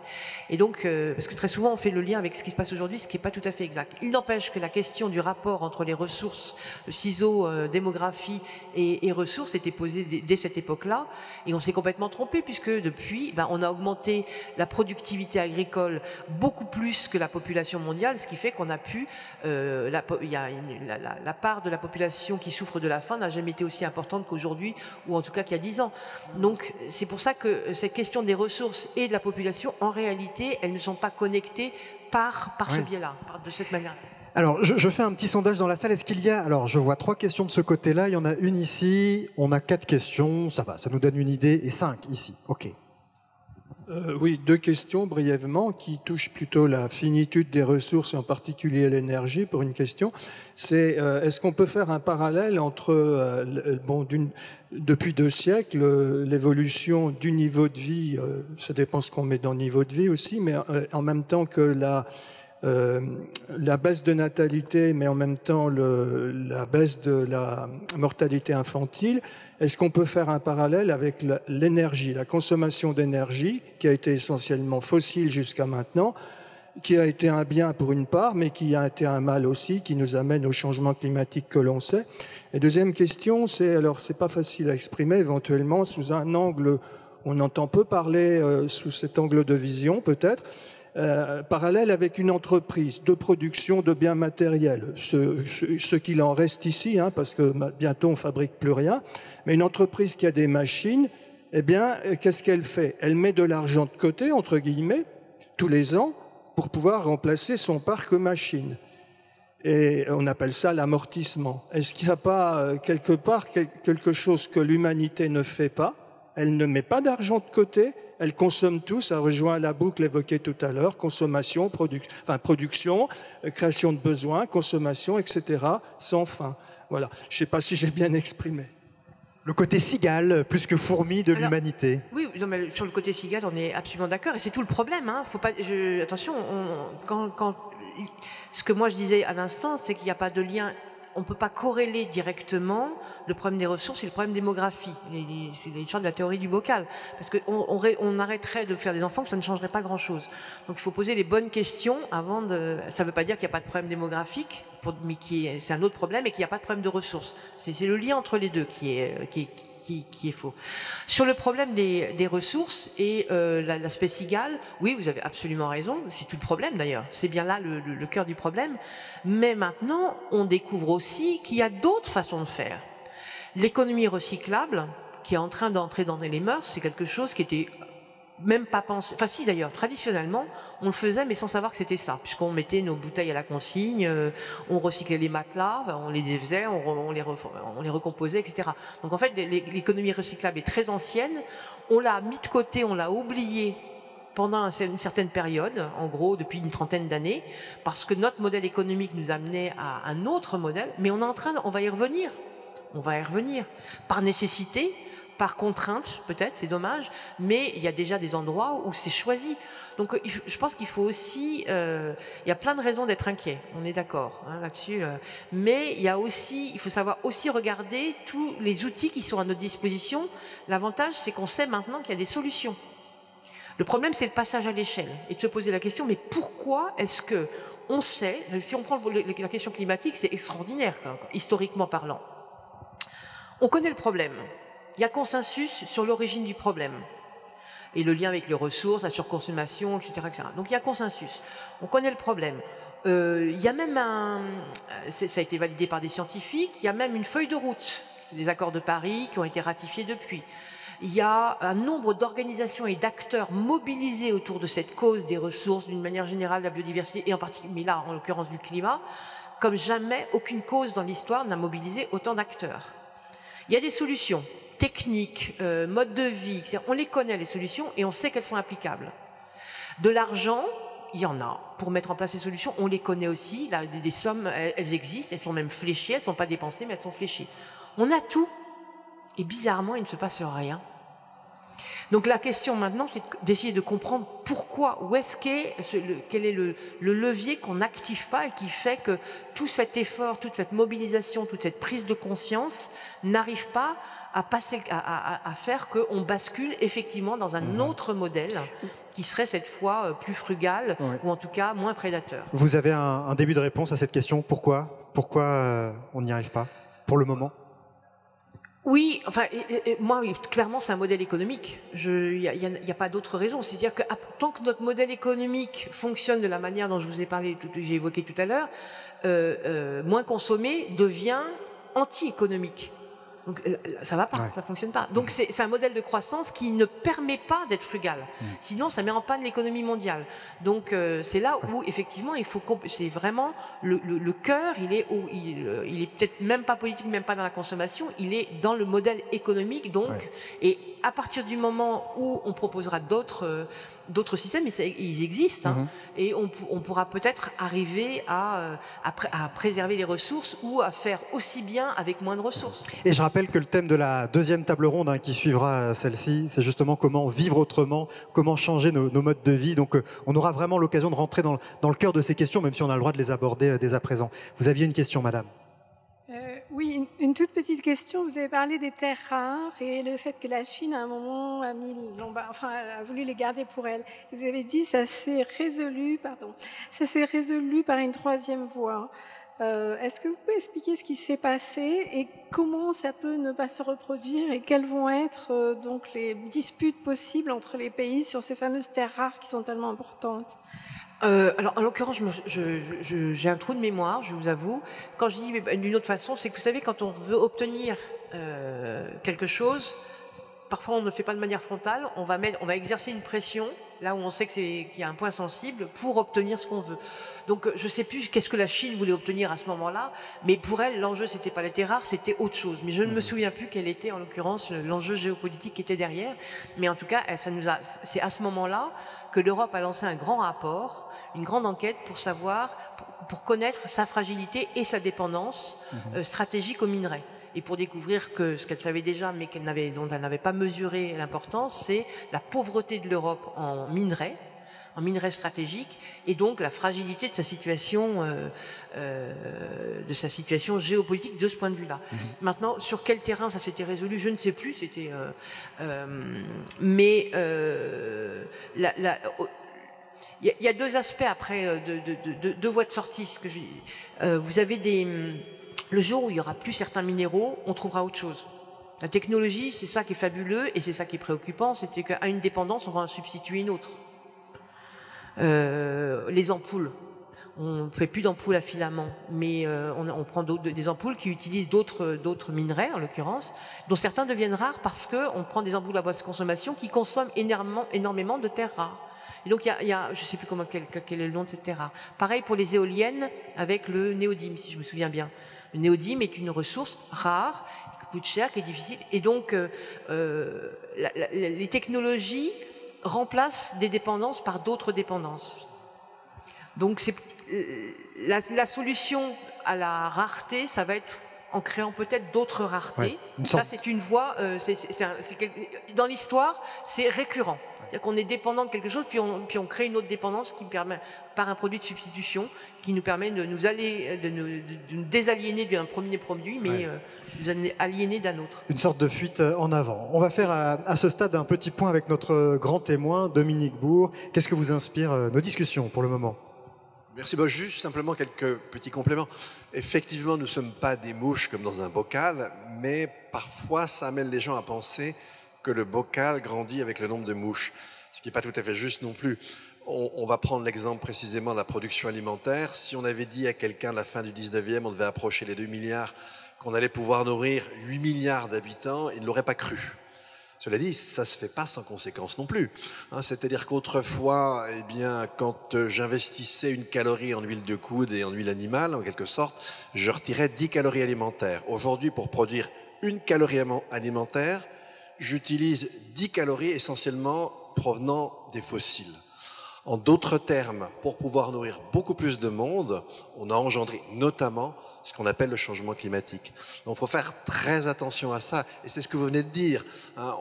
Et donc, parce que très souvent, on fait le lien avec ce qui se passe aujourd'hui, ce qui n'est pas tout à fait exact. Il n'empêche que la question du rapport entre les ressources, le ciseau, démographie et ressources était posée dès cette époque-là. Et on s'est complètement trompé, puisque depuis, on a augmenté la productivité agricole beaucoup plus que la population mondiale, ce qui fait qu'on a pu... la part de la population qui souffre de la faim n'a jamais été aussi importante qu'aujourd'hui, ou en tout cas qu'il y a 10 ans. Donc c'est pour ça que cette question des ressources et de la population, en réalité, elles ne sont pas connectées par ce biais-là, de cette manière. Alors, je fais un petit sondage dans la salle. Est-ce qu'il y a... Alors, je vois 3 questions de ce côté-là. Il y en a une ici. On a 4 questions. Ça va, ça nous donne une idée. Et 5 ici. OK. Oui, 2 questions brièvement qui touchent plutôt la finitude des ressources et en particulier l'énergie. Pour une question, c'est est-ce qu'on peut faire un parallèle entre, depuis 2 siècles, l'évolution du niveau de vie, ça dépend ce qu'on met dans le niveau de vie aussi, mais en même temps que la baisse de natalité, mais en même temps la baisse de la mortalité infantile. Est-ce qu'on peut faire un parallèle avec l'énergie, la consommation d'énergie, qui a été essentiellement fossile jusqu'à maintenant, qui a été un bien pour une part, mais qui a été un mal aussi, qui nous amène au changement climatique que l'on sait. Et deuxième question, c'est pas facile à exprimer, éventuellement, sous un angle, on entend peu parler sous cet angle de vision, peut-être, parallèle avec une entreprise de production de biens matériels, ce qu'il en reste ici, hein, parce que bientôt on fabrique plus rien, mais une entreprise qui a des machines, eh bien, qu'est-ce qu'elle fait? Elle met de l'argent de côté, entre guillemets, tous les ans, pour pouvoir remplacer son parc machine. Et on appelle ça l'amortissement. Est-ce qu'il n'y a pas quelque part quelque chose que l'humanité ne fait pas? Elle ne met pas d'argent de côté, elle consomme tout, ça rejoint la boucle évoquée tout à l'heure, consommation, production, création de besoins, consommation, etc., sans fin. Voilà, je ne sais pas si j'ai bien exprimé. Le côté cigale, plus que fourmi de l'humanité. Oui, non, mais sur le côté cigale, on est absolument d'accord, et c'est tout le problème. Hein. Faut pas, attention, ce que moi je disais à l'instant, c'est qu'il n'y a pas de lien. On ne peut pas corréler directement le problème des ressources et le problème démographie. C'est l'histoire de la théorie du bocal. Parce qu'on arrêterait de faire des enfants, que ça ne changerait pas grand-chose. Donc il faut poser les bonnes questions avant de... Ça ne veut pas dire qu'il n'y a pas de problème démographique, mais c'est un autre problème, et qu'il n'y a pas de problème de ressources. C'est le lien entre les deux qui est faux. Sur le problème des ressources et l'aspect cigale, oui, vous avez absolument raison, c'est tout le problème d'ailleurs, c'est bien là le cœur du problème, mais maintenant on découvre aussi qu'il y a d'autres façons de faire. L'économie recyclable, qui est en train d'entrer dans les mœurs, c'est quelque chose qui était même pas pensé, enfin si d'ailleurs, traditionnellement, on le faisait mais sans savoir que c'était ça, puisqu'on mettait nos bouteilles à la consigne, on recyclait les matelas, on les défaisait, on les recomposait, etc. Donc en fait, l'économie recyclable est très ancienne, on l'a mis de côté, on l'a oublié pendant une certaine période, en gros depuis une trentaine d'années, parce que notre modèle économique nous amenait à un autre modèle, mais on va y revenir, par nécessité, par contrainte, peut-être, c'est dommage, mais il y a déjà des endroits où c'est choisi. Donc je pense qu'il faut aussi... il y a plein de raisons d'être inquiet, on est d'accord là-dessus, mais il faut savoir aussi regarder tous les outils qui sont à notre disposition. L'avantage, c'est qu'on sait maintenant qu'il y a des solutions. Le problème, c'est le passage à l'échelle et de se poser la question, mais pourquoi est-ce que on sait, si on prend la question climatique, c'est extraordinaire, historiquement parlant. On connaît le problème. Il y a consensus sur l'origine du problème et le lien avec les ressources, la surconsommation, etc., etc. Donc il y a consensus. On connaît le problème. Il y a même ça a été validé par des scientifiques, il y a même une feuille de route. C'est les accords de Paris qui ont été ratifiés depuis. Il y a un nombre d'organisations et d'acteurs mobilisés autour de cette cause des ressources, d'une manière générale, de la biodiversité, et en particulier, mais là, en l'occurrence, du climat, comme jamais aucune cause dans l'histoire n'a mobilisé autant d'acteurs. Il y a des solutions techniques, modes de vie, on les connaît, les solutions, et on sait qu'elles sont applicables. De l'argent, il y en a pour mettre en place ces solutions, on les connaît aussi, là, des sommes, elles existent, elles sont même fléchées, elles ne sont pas dépensées, mais elles sont fléchées. On a tout, et bizarrement, il ne se passe rien. Donc la question maintenant, c'est d'essayer de comprendre pourquoi, quel est le levier qu'on n'active pas et qui fait que tout cet effort, toute cette mobilisation, toute cette prise de conscience n'arrive pas à faire qu'on bascule effectivement dans un autre modèle qui serait cette fois plus frugal ou en tout cas moins prédateur. Vous avez un début de réponse à cette question, pourquoi on n'y arrive pas pour le moment? Oui, enfin, moi, clairement, c'est un modèle économique. Il n'y a pas d'autre raison. C'est-à-dire que tant que notre modèle économique fonctionne de la manière dont je vous ai parlé, j'ai évoqué tout à l'heure, moins consommer devient anti-économique. Donc ça va pas, ça fonctionne pas. Donc c'est un modèle de croissance qui ne permet pas d'être frugal. Sinon, ça met en panne l'économie mondiale. Donc c'est là où effectivement c'est vraiment le cœur. Il est peut-être même pas politique, même pas dans la consommation. Il est dans le modèle économique. Donc et à partir du moment où on proposera d'autres systèmes, ils existent, et on pourra peut-être arriver à préserver les ressources ou à faire aussi bien avec moins de ressources. Et je rappelle que le thème de la deuxième table ronde qui suivra celle-ci, c'est justement comment vivre autrement, comment changer nos modes de vie. Donc on aura vraiment l'occasion de rentrer dans le cœur de ces questions, même si on a le droit de les aborder dès à présent. Vous aviez une question, madame? Oui, une toute petite question. Vous avez parlé des terres rares et le fait que la Chine, à un moment, a voulu les garder pour elle. Et vous avez dit ça s'est résolu par une troisième voie. Est-ce que vous pouvez expliquer ce qui s'est passé et comment ça peut ne pas se reproduire et quelles vont être donc les disputes possibles entre les pays sur ces fameuses terres rares qui sont tellement importantes? Alors, en l'occurrence, j'ai un trou de mémoire, je vous avoue. Quand je dis d'une autre façon, c'est que vous savez, quand on veut obtenir quelque chose, parfois on ne le fait pas de manière frontale, on va exercer une pression là où on sait qu'il y a un point sensible pour obtenir ce qu'on veut. Donc je ne sais plus qu'est-ce que la Chine voulait obtenir à ce moment-là, mais pour elle, l'enjeu, c'était pas les terres rares, c'était autre chose. Mais je ne me souviens plus quel était, en l'occurrence, l'enjeu géopolitique qui était derrière. Mais en tout cas, c'est à ce moment-là que l'Europe a lancé un grand rapport, une grande enquête pour savoir, pour connaître sa fragilité et sa dépendance stratégique aux minerais. Et pour découvrir que ce qu'elle savait déjà, mais dont elle n'avait pas mesuré l'importance, c'est la pauvreté de l'Europe en minerais stratégiques, et donc la fragilité de sa situation, géopolitique de ce point de vue-là. Maintenant, sur quel terrain ça s'était résolu, je ne sais plus. C'était, il y a deux aspects après, deux voies de sortie. Vous avez le jour où il n'y aura plus certains minéraux, on trouvera autre chose. La technologie, c'est ça qui est fabuleux et c'est ça qui est préoccupant, c'est qu'à une dépendance, on va en substituer une autre. Les ampoules, on ne fait plus d'ampoules à filament, mais on prend des ampoules qui utilisent d'autres minerais, en l'occurrence, dont certains deviennent rares parce qu'on prend des ampoules à basse consommation qui consomment énormément de terres rares. Et donc, je ne sais plus quel est le nom de cette terre rare. Pareil pour les éoliennes avec le néodyme, si je me souviens bien. Le néodyme est une ressource rare, qui coûte cher, qui est difficile. Et donc, les technologies remplacent des dépendances par d'autres dépendances. Donc, la solution à la rareté, ça va être en créant peut-être d'autres raretés. Ça, c'est une voie, dans l'histoire, c'est récurrent. C'est-à-dire qu'on est dépendant de quelque chose, puis on crée une autre dépendance qui permet, par un produit de substitution, qui nous permet de nous désaliéner d'un premier produit, mais nous aliéner d'un autre. Une sorte de fuite en avant. On va faire à ce stade un petit point avec notre grand témoin, Dominique Bourg. Qu'est-ce que vous inspirent nos discussions pour le moment? Merci. Juste simplement quelques petits compléments. Effectivement, nous ne sommes pas des mouches comme dans un bocal, mais parfois ça amène les gens à penser que le bocal grandit avec le nombre de mouches, ce qui n'est pas tout à fait juste non plus. On va prendre l'exemple précisément de la production alimentaire. Si on avait dit à quelqu'un à la fin du 19e, on devait approcher les 2 milliards, qu'on allait pouvoir nourrir 8 milliards d'habitants, il ne l'aurait pas cru. Cela dit, ça ne se fait pas sans conséquence non plus. Hein, c'est-à-dire qu'autrefois, eh bien, quand j'investissais une calorie en huile de coude et en huile animale, en quelque sorte, je retirais 10 calories alimentaires. Aujourd'hui, pour produire une calorie alimentaire, j'utilise 10 calories essentiellement provenant des fossiles. En d'autres termes, pour pouvoir nourrir beaucoup plus de monde, on a engendré notamment ce qu'on appelle le changement climatique. Donc il faut faire très attention à ça, et c'est ce que vous venez de dire. Hein,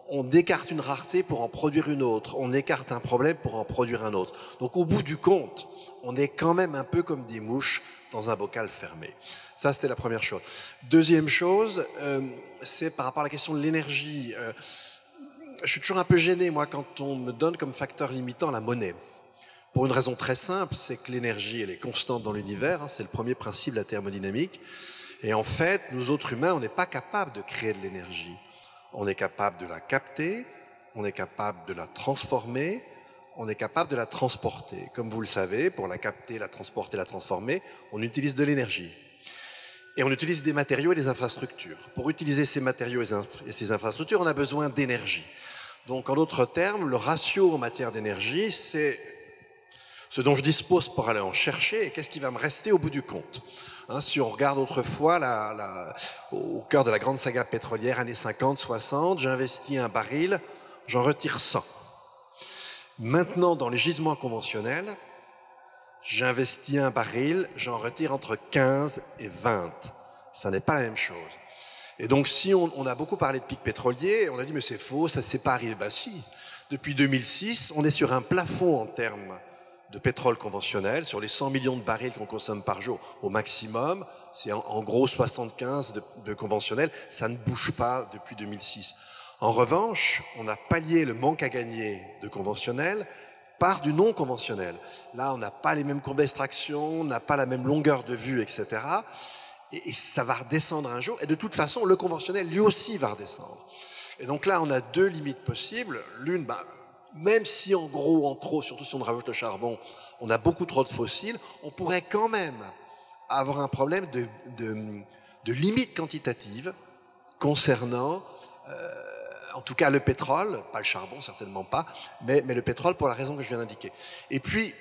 on écarte une rareté pour en produire une autre, on écarte un problème pour en produire un autre. Donc au bout du compte, on est quand même un peu comme des mouches dans un bocal fermé. Ça, c'était la première chose. Deuxième chose, c'est par rapport à la question de l'énergie. Je suis toujours un peu gêné, moi, quand on me donne comme facteur limitant la monnaie. Pour une raison très simple, c'est que l'énergie, elle est constante dans l'univers, hein, c'est le premier principe de la thermodynamique. Et en fait, nous autres humains, on n'est pas capable de créer de l'énergie. On est capable de la capter, on est capable de la transformer, on est capable de la transporter. Comme vous le savez, pour la capter, la transporter, la transformer, on utilise de l'énergie. Et on utilise des matériaux et des infrastructures. Pour utiliser ces matériaux et ces infrastructures, on a besoin d'énergie. Donc, en d'autres termes, le ratio en matière d'énergie, c'est ce dont je dispose pour aller en chercher et qu'est-ce qui va me rester au bout du compte. Hein, si on regarde autrefois, au cœur de la grande saga pétrolière, années 50, 60, j'investis un baril, j'en retire 100. Maintenant, dans les gisements conventionnels, j'investis un baril, j'en retire entre 15 et 20. Ça n'est pas la même chose. Et donc, si on a beaucoup parlé de pic pétrolier, on a dit, mais c'est faux, ça ne s'est pas arrivé. Ben si, depuis 2006, on est sur un plafond en termes de pétrole conventionnel, sur les 100 millions de barils qu'on consomme par jour au maximum, c'est en gros 75 de conventionnel, ça ne bouge pas depuis 2006. En revanche, on a pallié le manque à gagner de conventionnel par du non conventionnel. Là, on n'a pas les mêmes courbes d'extraction, on n'a pas la même longueur de vue, etc. Et ça va redescendre un jour. Et de toute façon, le conventionnel, lui aussi, va redescendre. Et donc là, on a deux limites possibles. L'une, même si en gros, en trop, surtout si on rajoute le charbon, on a beaucoup trop de fossiles, on pourrait quand même avoir un problème de limite quantitative concernant, en tout cas le pétrole, pas le charbon, certainement pas, mais le pétrole pour la raison que je viens d'indiquer. Et puis,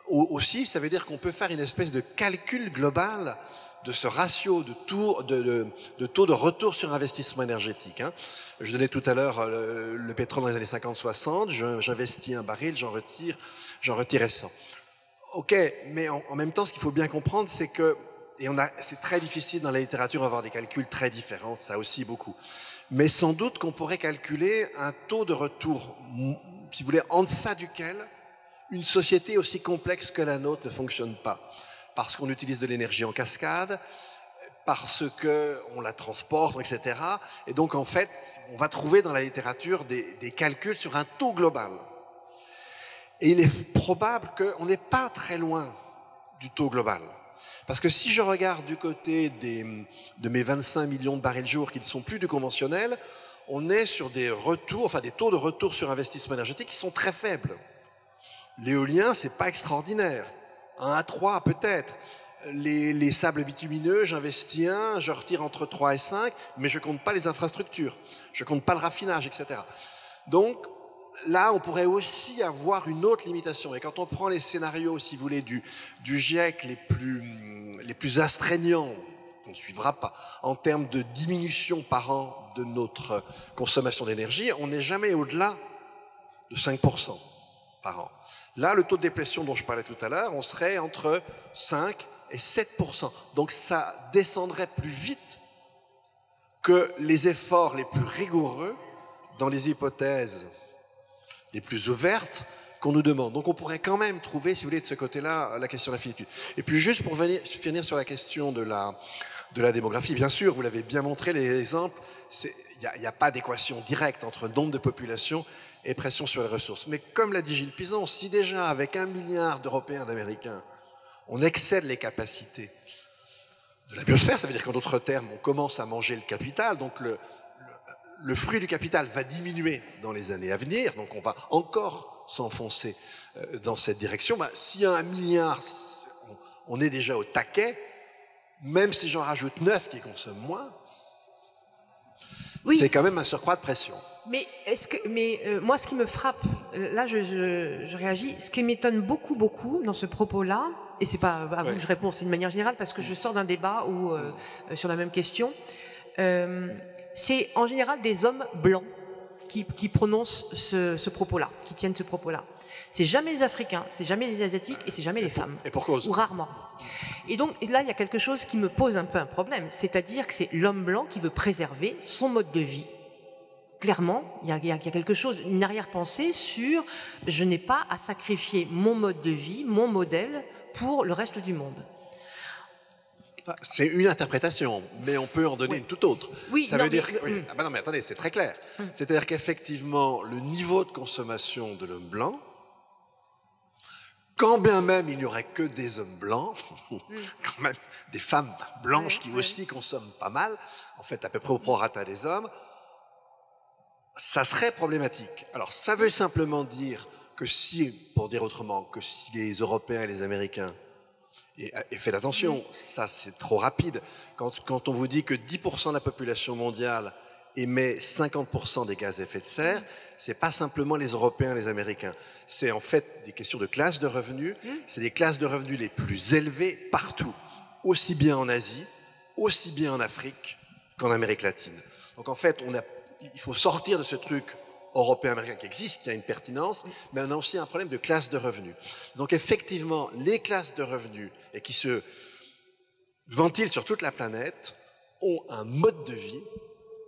aussi, ça veut dire qu'on peut faire une espèce de calcul global de ce ratio de taux de retour sur investissement énergétique. Hein. Je donnais tout à l'heure le pétrole dans les années 50-60, j'investis un baril, j'en retirais 100. Ok, mais en même temps, ce qu'il faut bien comprendre, c'est que, c'est très difficile dans la littérature d'avoir des calculs très différents, ça aussi beaucoup. Mais sans doute qu'on pourrait calculer un taux de retour, si vous voulez, en deçà duquel une société aussi complexe que la nôtre ne fonctionne pas. Parce qu'on utilise de l'énergie en cascade, parce qu'on la transporte, etc. Et donc, en fait, on va trouver dans la littérature des calculs sur un taux global. Et il est probable qu'on n'est pas très loin du taux global. Parce que si je regarde du côté de mes 25 millions de barils jour qui ne sont plus du conventionnel, on est sur des taux de retour sur investissement énergétique qui sont très faibles. L'éolien, c'est pas extraordinaire. 1 à 3 peut-être. Les sables bitumineux, j'investis un, je retire entre 3 et 5, mais je compte pas les infrastructures, je compte pas le raffinage, etc. Donc là, on pourrait aussi avoir une autre limitation. Et quand on prend les scénarios, si vous voulez, du GIEC les plus astreignants, on ne suivra pas, en termes de diminution par an de notre consommation d'énergie, on n'est jamais au-delà de 5% par an. Là, le taux de déplétion dont je parlais tout à l'heure, on serait entre 5 et 7%. Donc ça descendrait plus vite que les efforts les plus rigoureux dans les hypothèses les plus ouvertes qu'on nous demande. Donc on pourrait quand même trouver, si vous voulez, de ce côté-là, la question de la finitude. Et puis juste pour finir sur la question de la démographie, bien sûr, vous l'avez bien montré, les exemples, il n'y a pas d'équation directe entre nombre de population et pression sur les ressources. Mais comme l'a dit Gilles Pizan, si déjà avec 1 milliard d'Européens, d'Américains, on excède les capacités de la biosphère, ça veut dire qu'en d'autres termes, on commence à manger le capital, donc le fruit du capital va diminuer dans les années à venir, donc on va encore s'enfoncer dans cette direction. S'il y a 1 milliard, on est déjà au taquet, même si j'en rajoute 9 qui consomment moins, Oui. C'est quand même un surcroît de pression. Mais, moi, ce qui me frappe, là je réagis, ce qui m'étonne beaucoup dans ce propos-là, et c'est pas à vous que je réponds, c'est d'une manière générale, parce que je sors d'un débat sur la même question, c'est en général des hommes blancs qui prononcent ce propos-là, qui tiennent ce propos-là. C'est jamais les Africains, c'est jamais les Asiatiques et c'est jamais les femmes. Et pour cause. Ou rarement. Et donc là, il y a quelque chose qui me pose un peu un problème, c'est-à-dire que c'est l'homme blanc qui veut préserver son mode de vie. Clairement, il y a quelque chose, une arrière-pensée sur je n'ai pas à sacrifier mon mode de vie, mon modèle, pour le reste du monde. C'est une interprétation, mais on peut en donner une toute autre. Oui, ça veut dire ah ben non, mais attendez, c'est très clair. C'est-à-dire qu'effectivement, le niveau de consommation de l'homme blanc, quand bien même il n'y aurait que des hommes blancs, quand même des femmes blanches qui aussi consomment pas mal, en fait à peu près au prorata des hommes, ça serait problématique. Alors ça veut simplement dire que si, pour dire autrement, que si les Européens et les Américains, et faites attention, ça c'est trop rapide, quand on vous dit que 10% de la population mondiale émet 50% des gaz à effet de serre, c'est pas simplement les Européens et les Américains, c'est en fait des questions de classes de revenus, c'est des classes de revenus les plus élevées partout, aussi bien en Asie, aussi bien en Afrique qu'en Amérique latine. Donc en fait, il faut sortir de ce truc européen-américain qui existe, qui a une pertinence, mais on a aussi un problème de classe de revenus. Donc effectivement, les classes de revenus, et qui se ventilent sur toute la planète, ont un mode de vie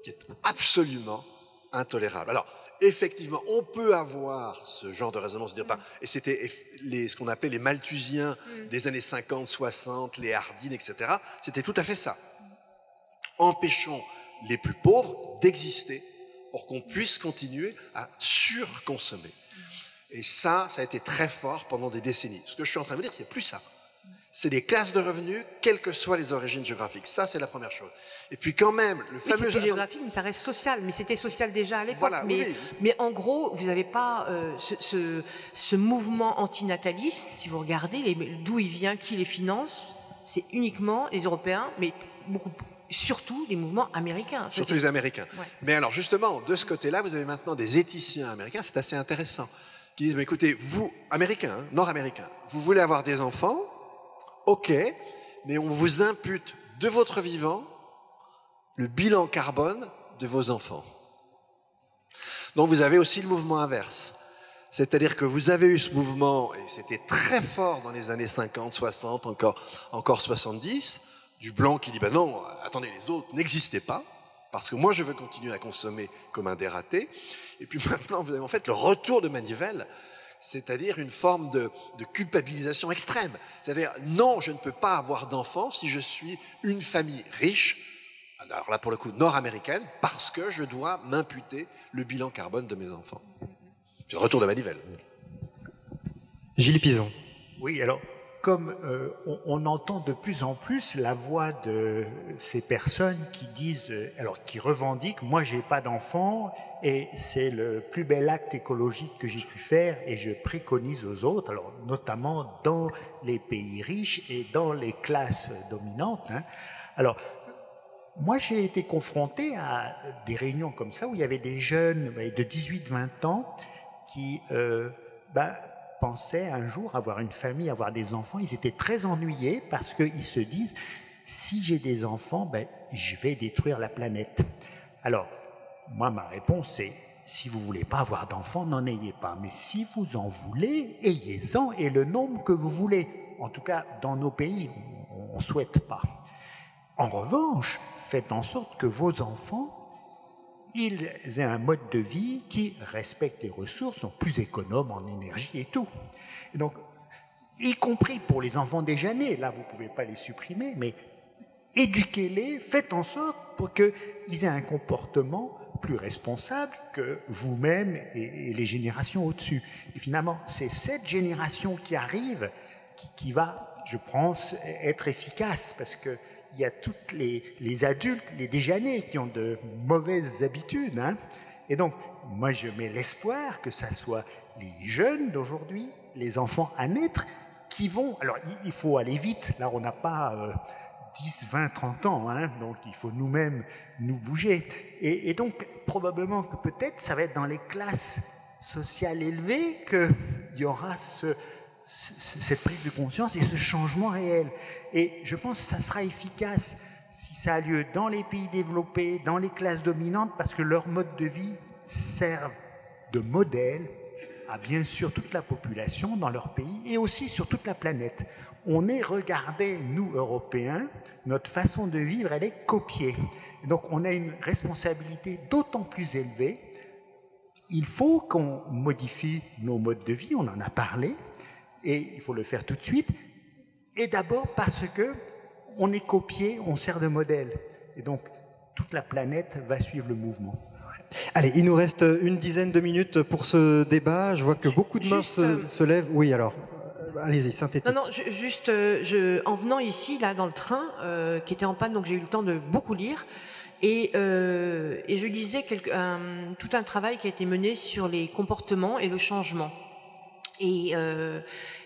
qui est absolument intolérable. Alors, effectivement, on peut avoir ce genre de raisonnement, se dire pas, et c'était ce qu'on appelait les Malthusiens des années 50, 60, les Hardin, etc. C'était tout à fait ça. Empêchons les plus pauvres d'exister pour qu'on puisse continuer à surconsommer. Et ça a été très fort pendant des décennies. Ce que je suis en train de vous dire, c'est plus ça. C'est des classes de revenus, quelles que soient les origines géographiques. Ça, c'est la première chose. Et puis quand même, le fameux... c'est géographique, mais ça reste social. Mais c'était social déjà à l'époque. Voilà, mais en gros, vous n'avez pas ce mouvement antinataliste, si vous regardez d'où il vient, qui les finance, c'est uniquement les Européens, mais surtout les mouvements américains. Surtout les Américains. Ouais. Mais alors justement, de ce côté-là, vous avez maintenant des éthiciens américains, c'est assez intéressant, qui disent, mais écoutez, vous, Américains, Nord-Américains, vous voulez avoir des enfants, ok, mais on vous impute de votre vivant le bilan carbone de vos enfants. Donc vous avez aussi le mouvement inverse. C'est-à-dire que vous avez eu ce mouvement, et c'était très fort dans les années 50, 60, encore 70, du blanc qui dit, ben non, attendez, les autres n'existaient pas, parce que moi je veux continuer à consommer comme un dératé. Et puis maintenant, vous avez en fait le retour de manivelle, c'est-à-dire une forme de culpabilisation extrême. C'est-à-dire, non, je ne peux pas avoir d'enfants si je suis une famille riche, alors là pour le coup nord-américaine, parce que je dois m'imputer le bilan carbone de mes enfants. C'est le retour de manivelle. Gilles Pison. Oui, alors, comme on entend de plus en plus la voix de ces personnes qui disent, qui revendiquent, moi j'ai pas d'enfant et c'est le plus bel acte écologique que j'ai pu faire et je préconise aux autres, alors notamment dans les pays riches et dans les classes dominantes. Alors, moi j'ai été confronté à des réunions comme ça où il y avait des jeunes de 18-20 ans qui pensaient un jour avoir une famille, avoir des enfants. Ils étaient très ennuyés parce qu'ils se disent, si j'ai des enfants, je vais détruire la planète. Alors, moi, ma réponse, c'est, si vous ne voulez pas avoir d'enfants, n'en ayez pas. Mais si vous en voulez, ayez-en et le nombre que vous voulez. En tout cas, dans nos pays, on ne souhaite pas. En revanche, faites en sorte que vos enfants, ils aient un mode de vie qui respecte les ressources, sont plus économes en énergie et tout. Et donc, y compris pour les enfants déjà nés, là vous ne pouvez pas les supprimer, mais éduquez-les, faites en sorte pour qu'ils aient un comportement plus responsable que vous-même et les générations au-dessus. Et finalement, c'est cette génération qui arrive qui va, je pense, être efficace, parce que il y a tous les adultes, les déjà nés, qui ont de mauvaises habitudes. Et donc, moi, je mets l'espoir que ça soit les jeunes d'aujourd'hui, les enfants à naître, qui vont... Alors, il faut aller vite. Là, on n'a pas 10, 20, 30 ans, hein, donc il faut nous-mêmes nous bouger. Et donc, probablement que peut-être ça va être dans les classes sociales élevées qu'il y aura cette prise de conscience et ce changement réel. Et je pense que ça sera efficace si ça a lieu dans les pays développés, dans les classes dominantes, parce que leur mode de vie servent de modèle à bien sûr toute la population dans leur pays et aussi sur toute la planète. On est regardé, nous Européens, notre façon de vivre, elle est copiée. Donc on a une responsabilité d'autant plus élevée. Il faut qu'on modifie nos modes de vie, on en a parlé, et il faut le faire tout de suite. Et d'abord parce que on est copié, on sert de modèle. Et donc toute la planète va suivre le mouvement. Allez, il nous reste une dizaine de minutes pour ce débat. Je vois que beaucoup de mains se lèvent. Oui, alors, allez-y, synthétique. Non, juste, en venant ici, là, dans le train, qui était en panne, donc j'ai eu le temps de beaucoup lire, et je lisais tout un travail qui a été mené sur les comportements et le changement. Et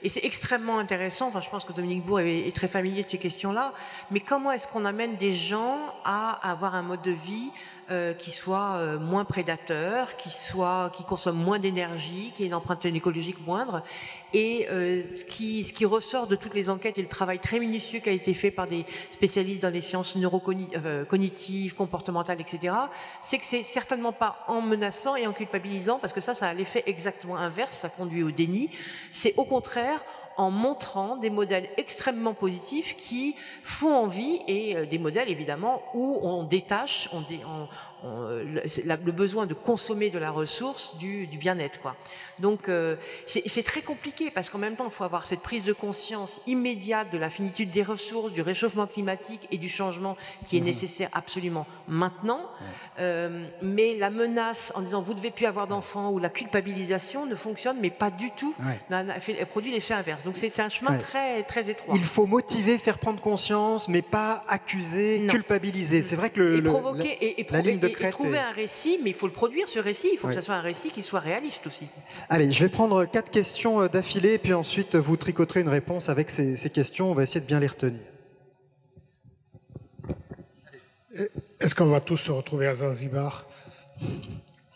c'est extrêmement intéressant. Enfin, je pense que Dominique Bourg est très familier de ces questions-là. Mais comment est-ce qu'on amène des gens à avoir un mode de vie qui soit moins prédateur, qui consomme moins d'énergie, qui ait une empreinte écologique moindre? Et ce qui ressort de toutes les enquêtes et le travail très minutieux qui a été fait par des spécialistes dans les sciences cognitives, comportementales, etc., c'est que c'est certainement pas en menaçant et en culpabilisant, parce que ça a l'effet exactement inverse, ça conduit au déni. C'est au contraire en montrant des modèles extrêmement positifs qui font envie, et des modèles évidemment où on détache le besoin de consommer de la ressource du bien-être, quoi. Donc c'est très compliqué, parce qu'en même temps il faut avoir cette prise de conscience immédiate de la finitude des ressources, du réchauffement climatique et du changement qui est nécessaire absolument maintenant, mais la menace en disant vous ne devez plus avoir d'enfants, ou la culpabilisation ne fonctionne mais pas du tout, elle produit l'effet inverse. Donc c'est un chemin très, très étroit. Il faut motiver, faire prendre conscience, mais pas accuser, culpabiliser. C'est vrai que la ligne de crête trouver un récit, mais il faut le produire, ce récit. Il faut que ça soit un récit qui soit réaliste aussi. Allez, je vais prendre 4 questions d'affilée, et puis ensuite vous tricoterez une réponse avec ces questions. On va essayer de bien les retenir. Est-ce qu'on va tous se retrouver à Zanzibar?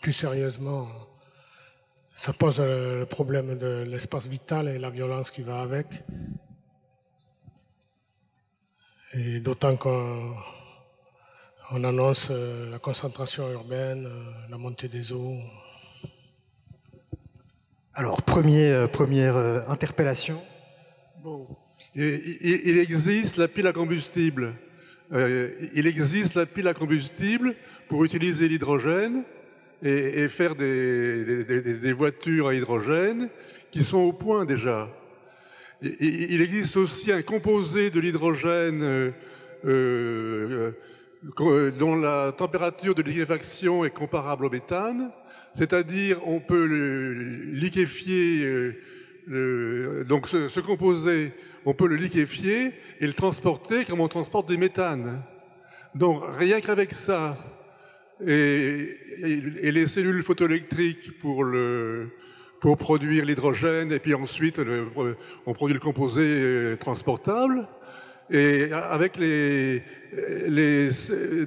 Plus sérieusement, ça pose le problème de l'espace vital et la violence qui va avec. Et d'autant qu'on annonce la concentration urbaine, la montée des eaux. Alors, première interpellation. Bon. Il existe la pile à combustible. Il existe la pile à combustible pour utiliser l'hydrogène et faire des voitures à hydrogène qui sont au point déjà. Il existe aussi un composé de l'hydrogène dont la température de liquéfaction est comparable au méthane, c'est-à-dire on peut liquéfier, donc ce composé, on peut le liquéfier et le transporter comme on transporte du méthane. Donc rien qu'avec ça, et les cellules photoélectriques pour produire l'hydrogène, et puis ensuite on produit le composé transportable. Et avec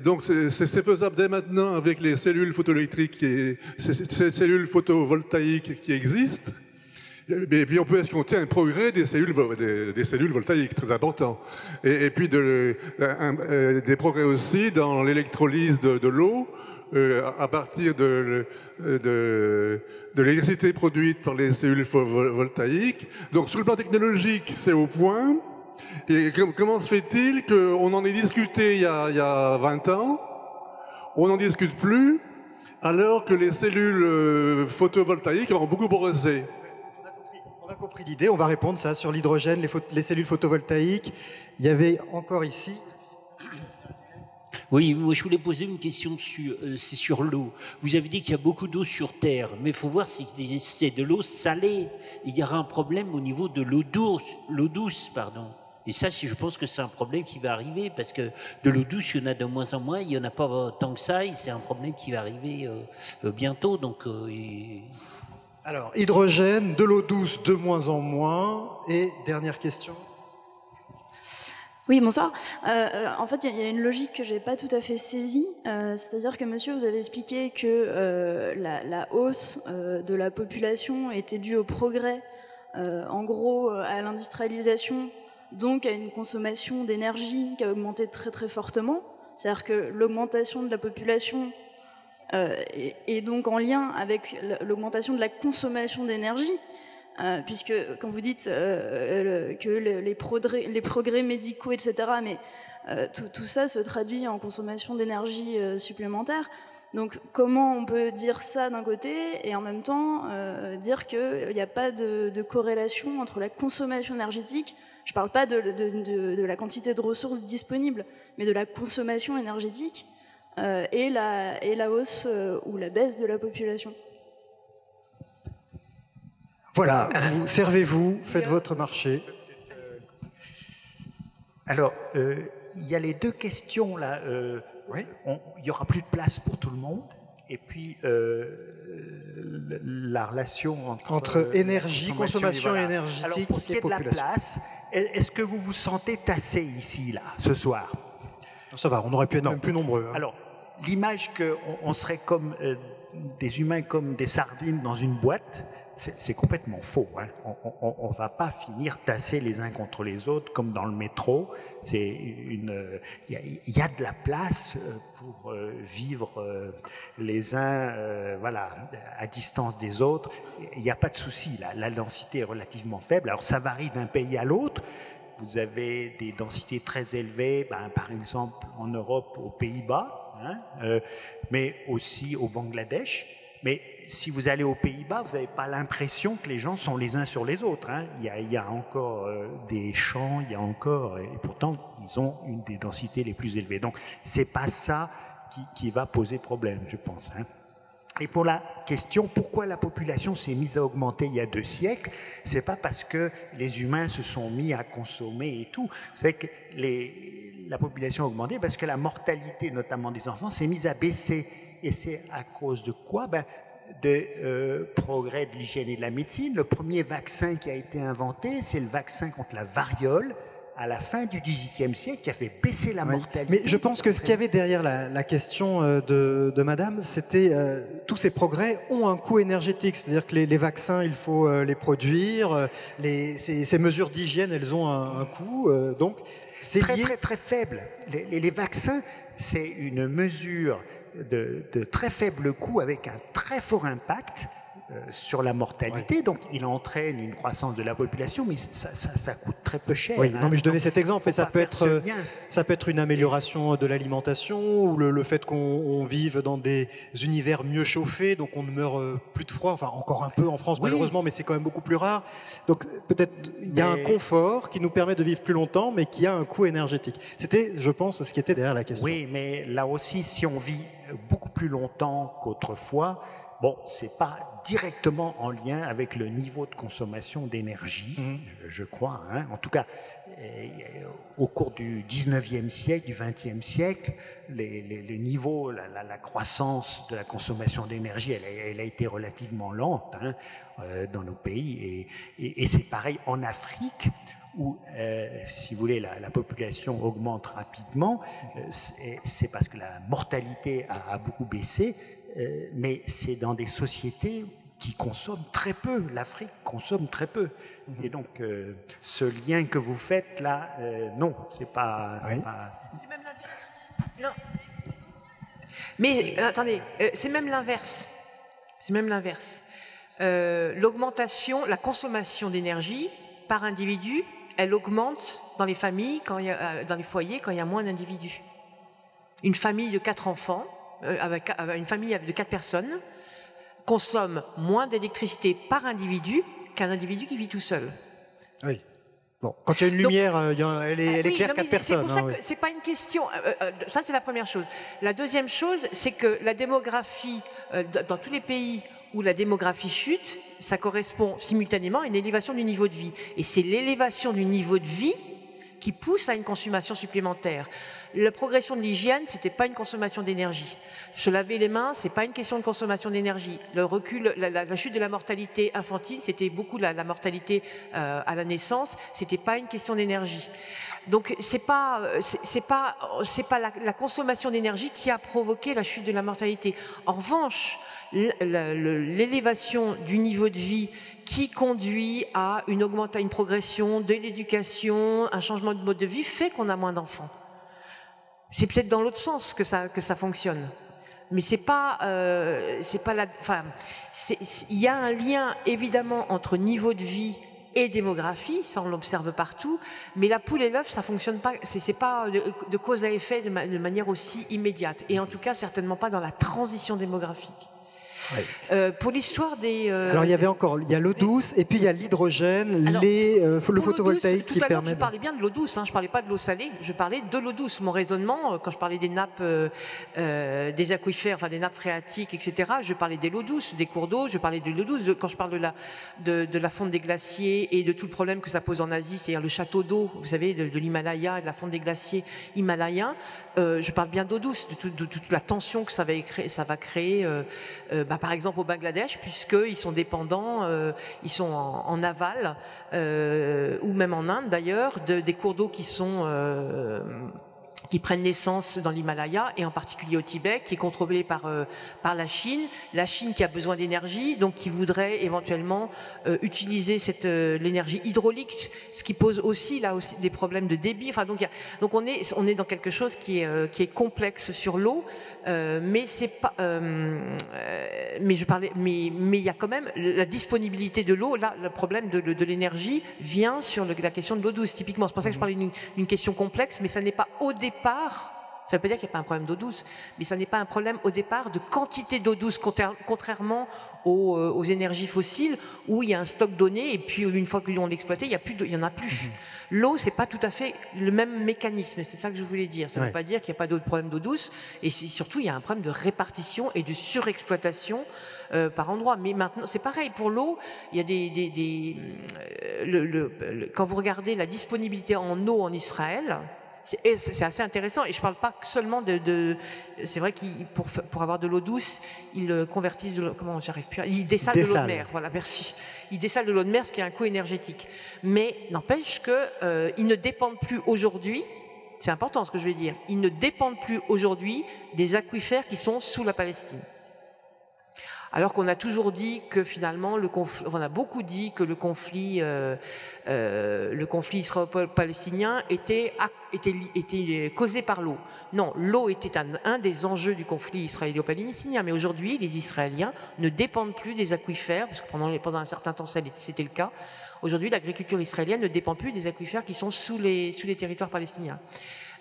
donc c'est faisable dès maintenant avec les cellules photoélectriques, ces cellules photovoltaïques qui existent. Et puis on peut escompter un progrès des cellules voltaïques très important. Et puis des progrès aussi dans l'électrolyse de l'eau à partir de l'électricité produite par les cellules voltaïques. Donc sur le plan technologique, c'est au point. Et comment se fait-il qu'on en ait discuté il y a 20 ans, on n'en discute plus, alors que les cellules photovoltaïques ont beaucoup progressé? On a compris l'idée, on va répondre ça sur l'hydrogène, les cellules photovoltaïques. Il y avait encore ici... Oui, moi je voulais poser une question c'est sur l'eau. Vous avez dit qu'il y a beaucoup d'eau sur Terre, mais il faut voir si c'est de l'eau salée. Il y aura un problème au niveau de l'eau douce, pardon. Et ça, je pense que c'est un problème qui va arriver, parce que de l'eau douce, il y en a de moins en moins, il n'y en a pas tant que ça, et c'est un problème qui va arriver bientôt. Donc, Alors, hydrogène, de l'eau douce de moins en moins, et dernière question. Oui, bonsoir. En fait, il y a une logique que je n'ai pas tout à fait saisie. C'est-à-dire que, monsieur, vous avez expliqué que la hausse de la population était due au progrès, en gros, à l'industrialisation, donc à une consommation d'énergie qui a augmenté très très fortement. C'est-à-dire que l'augmentation de la population est donc en lien avec l'augmentation de la consommation d'énergie. Puisque quand vous dites que les progrès médicaux, etc., mais tout ça se traduit en consommation d'énergie supplémentaire. Donc comment on peut dire ça d'un côté et en même temps dire qu'il n'y a pas de corrélation entre la consommation énergétique, je ne parle pas de la quantité de ressources disponibles, mais de la consommation énergétique et la hausse ou la baisse de la population. Voilà, servez-vous, faites votre marché. Alors, il y a les deux questions là. Il n'y aura plus de place pour tout le monde. Et puis, la relation entre énergie, consommation énergétique Alors, pour ce qui est de la place, est-ce que vous vous sentez tassé ici, là, ce soir? Ça va, on aurait pu être même plus nombreux. Hein. Alors, l'image qu'on serait comme des humains comme des sardines dans une boîte, c'est complètement faux. Hein. On ne va pas finir tassés les uns contre les autres comme dans le métro. Il y a de la place pour vivre les uns voilà, à distance des autres. Il n'y a pas de souci. La densité est relativement faible. Alors ça varie d'un pays à l'autre. Vous avez des densités très élevées, par exemple en Europe, aux Pays-Bas, hein, mais aussi au Bangladesh. Mais si vous allez aux Pays-Bas, vous n'avez pas l'impression que les gens sont les uns sur les autres. Hein. Il y a encore des champs, il y a encore, et pourtant ils ont une des densités les plus élevées. Donc c'est pas ça qui va poser problème, je pense. Hein. Et pour la question pourquoi la population s'est mise à augmenter il y a 2 siècles, c'est pas parce que les humains se sont mis à consommer et tout. Vous savez que la population a augmenté parce que la mortalité, notamment des enfants, s'est mise à baisser. Et c'est à cause de quoi? De progrès de l'hygiène et de la médecine. Le premier vaccin qui a été inventé, c'est le vaccin contre la variole à la fin du XVIIIe siècle qui a fait baisser la mortalité. Mais je pense que ce qu'il y avait derrière la question de madame, c'était tous ces progrès ont un coût énergétique. C'est-à-dire que les vaccins, il faut les produire. Ces mesures d'hygiène, elles ont un coût. Donc, c'est très, lié... très, très faible. Les vaccins, c'est une mesure de très faible coût avec un très fort impact sur la mortalité. Ouais. Donc il entraîne une croissance de la population, mais ça coûte très peu cher. Oui, hein. Non, mais je donnais cet exemple, mais ça peut être une amélioration de l'alimentation ou le fait qu'on vive dans des univers mieux chauffés, donc on ne meurt plus de froid, enfin encore un peu en France malheureusement, mais c'est quand même beaucoup plus rare. Donc peut-être il y a un confort qui nous permet de vivre plus longtemps, mais qui a un coût énergétique. C'était, je pense, ce qui était derrière la question. Oui, mais là aussi, si on vit beaucoup plus longtemps qu'autrefois, bon, c'est pas directement en lien avec le niveau de consommation d'énergie, je crois. Hein. En tout cas, au cours du 19e siècle, du 20e siècle, les niveaux, la croissance de la consommation d'énergie, elle a été relativement lente hein, dans nos pays. Et c'est pareil en Afrique, où, si vous voulez, la population augmente rapidement. C'est parce que la mortalité a beaucoup baissé. Mais c'est dans des sociétés qui consomment très peu. L'Afrique consomme très peu. Et donc, ce lien que vous faites là, non, c'est pas... C'est même non. Mais attendez, c'est même l'inverse. C'est même l'inverse. L'augmentation, la consommation d'énergie par individu, elle augmente dans les familles, dans les foyers, quand il y a moins d'individus. Une famille de 4 enfants, avec une famille de 4 personnes, consomme moins d'électricité par individu qu'un individu qui vit tout seul. Oui. Bon, quand il y a une lumière, elle éclaire 4 personnes. C'est pour ça que c'est pas une question. Ça, c'est la première chose. La deuxième chose, c'est que la démographie, dans tous les pays où la démographie chute, ça correspond simultanément à une élévation du niveau de vie. Et c'est l'élévation du niveau de vie qui poussent à une consommation supplémentaire. La progression de l'hygiène, c'était pas une consommation d'énergie. Se laver les mains, c'est pas une question de consommation d'énergie. Le recul, la chute de la mortalité infantile, c'était beaucoup la mortalité à la naissance, c'était pas une question d'énergie. Donc c'est pas la consommation d'énergie qui a provoqué la chute de la mortalité. En revanche, l'élévation du niveau de vie qui conduit à une progression de l'éducation, un changement de mode de vie, fait qu'on a moins d'enfants. C'est peut-être dans l'autre sens que ça fonctionne. Mais il y a un lien évidemment entre niveau de vie et démographie, ça on l'observe partout, mais la poule et l'œuf, ça fonctionne pas, c'est pas de cause à effet de manière aussi immédiate, et en tout cas certainement pas dans la transition démographique. Ouais. Pour l'histoire des... Alors il y a l'eau douce et puis il y a l'hydrogène, le photovoltaïque qui permet... Je parlais bien de l'eau douce, hein, je parlais pas de l'eau salée, je parlais de l'eau douce. Mon raisonnement, quand je parlais des nappes, des aquifères, enfin des nappes phréatiques, etc., je parlais de l'eau douce, des cours d'eau, je parlais de l'eau douce. Quand je parle de la fonte des glaciers et de tout le problème que ça pose en Asie, c'est-à-dire le château d'eau, vous savez, de l'Himalaya et de la fonte des glaciers himalayens, je parle bien d'eau douce, de toute la tension que ça va créer par exemple au Bangladesh, puisqu'ils sont dépendants, ils sont en aval, ou même en Inde d'ailleurs, des cours d'eau qui prennent naissance dans l'Himalaya et en particulier au Tibet, qui est contrôlé par la Chine qui a besoin d'énergie, donc qui voudrait éventuellement utiliser l'énergie hydraulique, ce qui pose aussi des problèmes de débit. Enfin, donc on est dans quelque chose qui est complexe sur l'eau, mais c'est pas. Mais il y a quand même la disponibilité de l'eau. Là, le problème de l'énergie vient sur la question de l'eau douce. Typiquement, c'est pour ça que je parlais d'une question complexe, mais ça n'est pas au départ. Ça ne veut pas dire qu'il n'y a pas un problème d'eau douce, mais ça n'est pas un problème au départ de quantité d'eau douce, contrairement aux énergies fossiles où il y a un stock donné et puis une fois qu'ils l'ont exploité, il n'y en a plus. L'eau, c'est pas tout à fait le même mécanisme, c'est ça que je voulais dire. Ça ne veut pas dire qu'il n'y a pas d'autre problème d'eau douce, et surtout il y a un problème de répartition et de surexploitation par endroit. Mais maintenant, c'est pareil pour l'eau. Il y a quand vous regardez la disponibilité en eau en Israël. C'est assez intéressant, et je ne parle pas seulement c'est vrai qu'ils pour avoir de l'eau douce, ils convertissent ils dessalent de l'eau de mer. Voilà, merci. Ils dessalent de l'eau de mer, ce qui a un coût énergétique. Mais n'empêche qu'ils ne dépendent plus aujourd'hui. C'est important ce que je vais dire. Ils ne dépendent plus aujourd'hui des aquifères qui sont sous la Palestine. Alors qu'on a toujours dit que finalement, on a beaucoup dit que le conflit israélo-palestinien était causé par l'eau. Non, l'eau était un des enjeux du conflit israélo-palestinien. Mais aujourd'hui, les Israéliens ne dépendent plus des aquifères, parce que pendant un certain temps, c'était le cas. Aujourd'hui, l'agriculture israélienne ne dépend plus des aquifères qui sont sous les territoires palestiniens.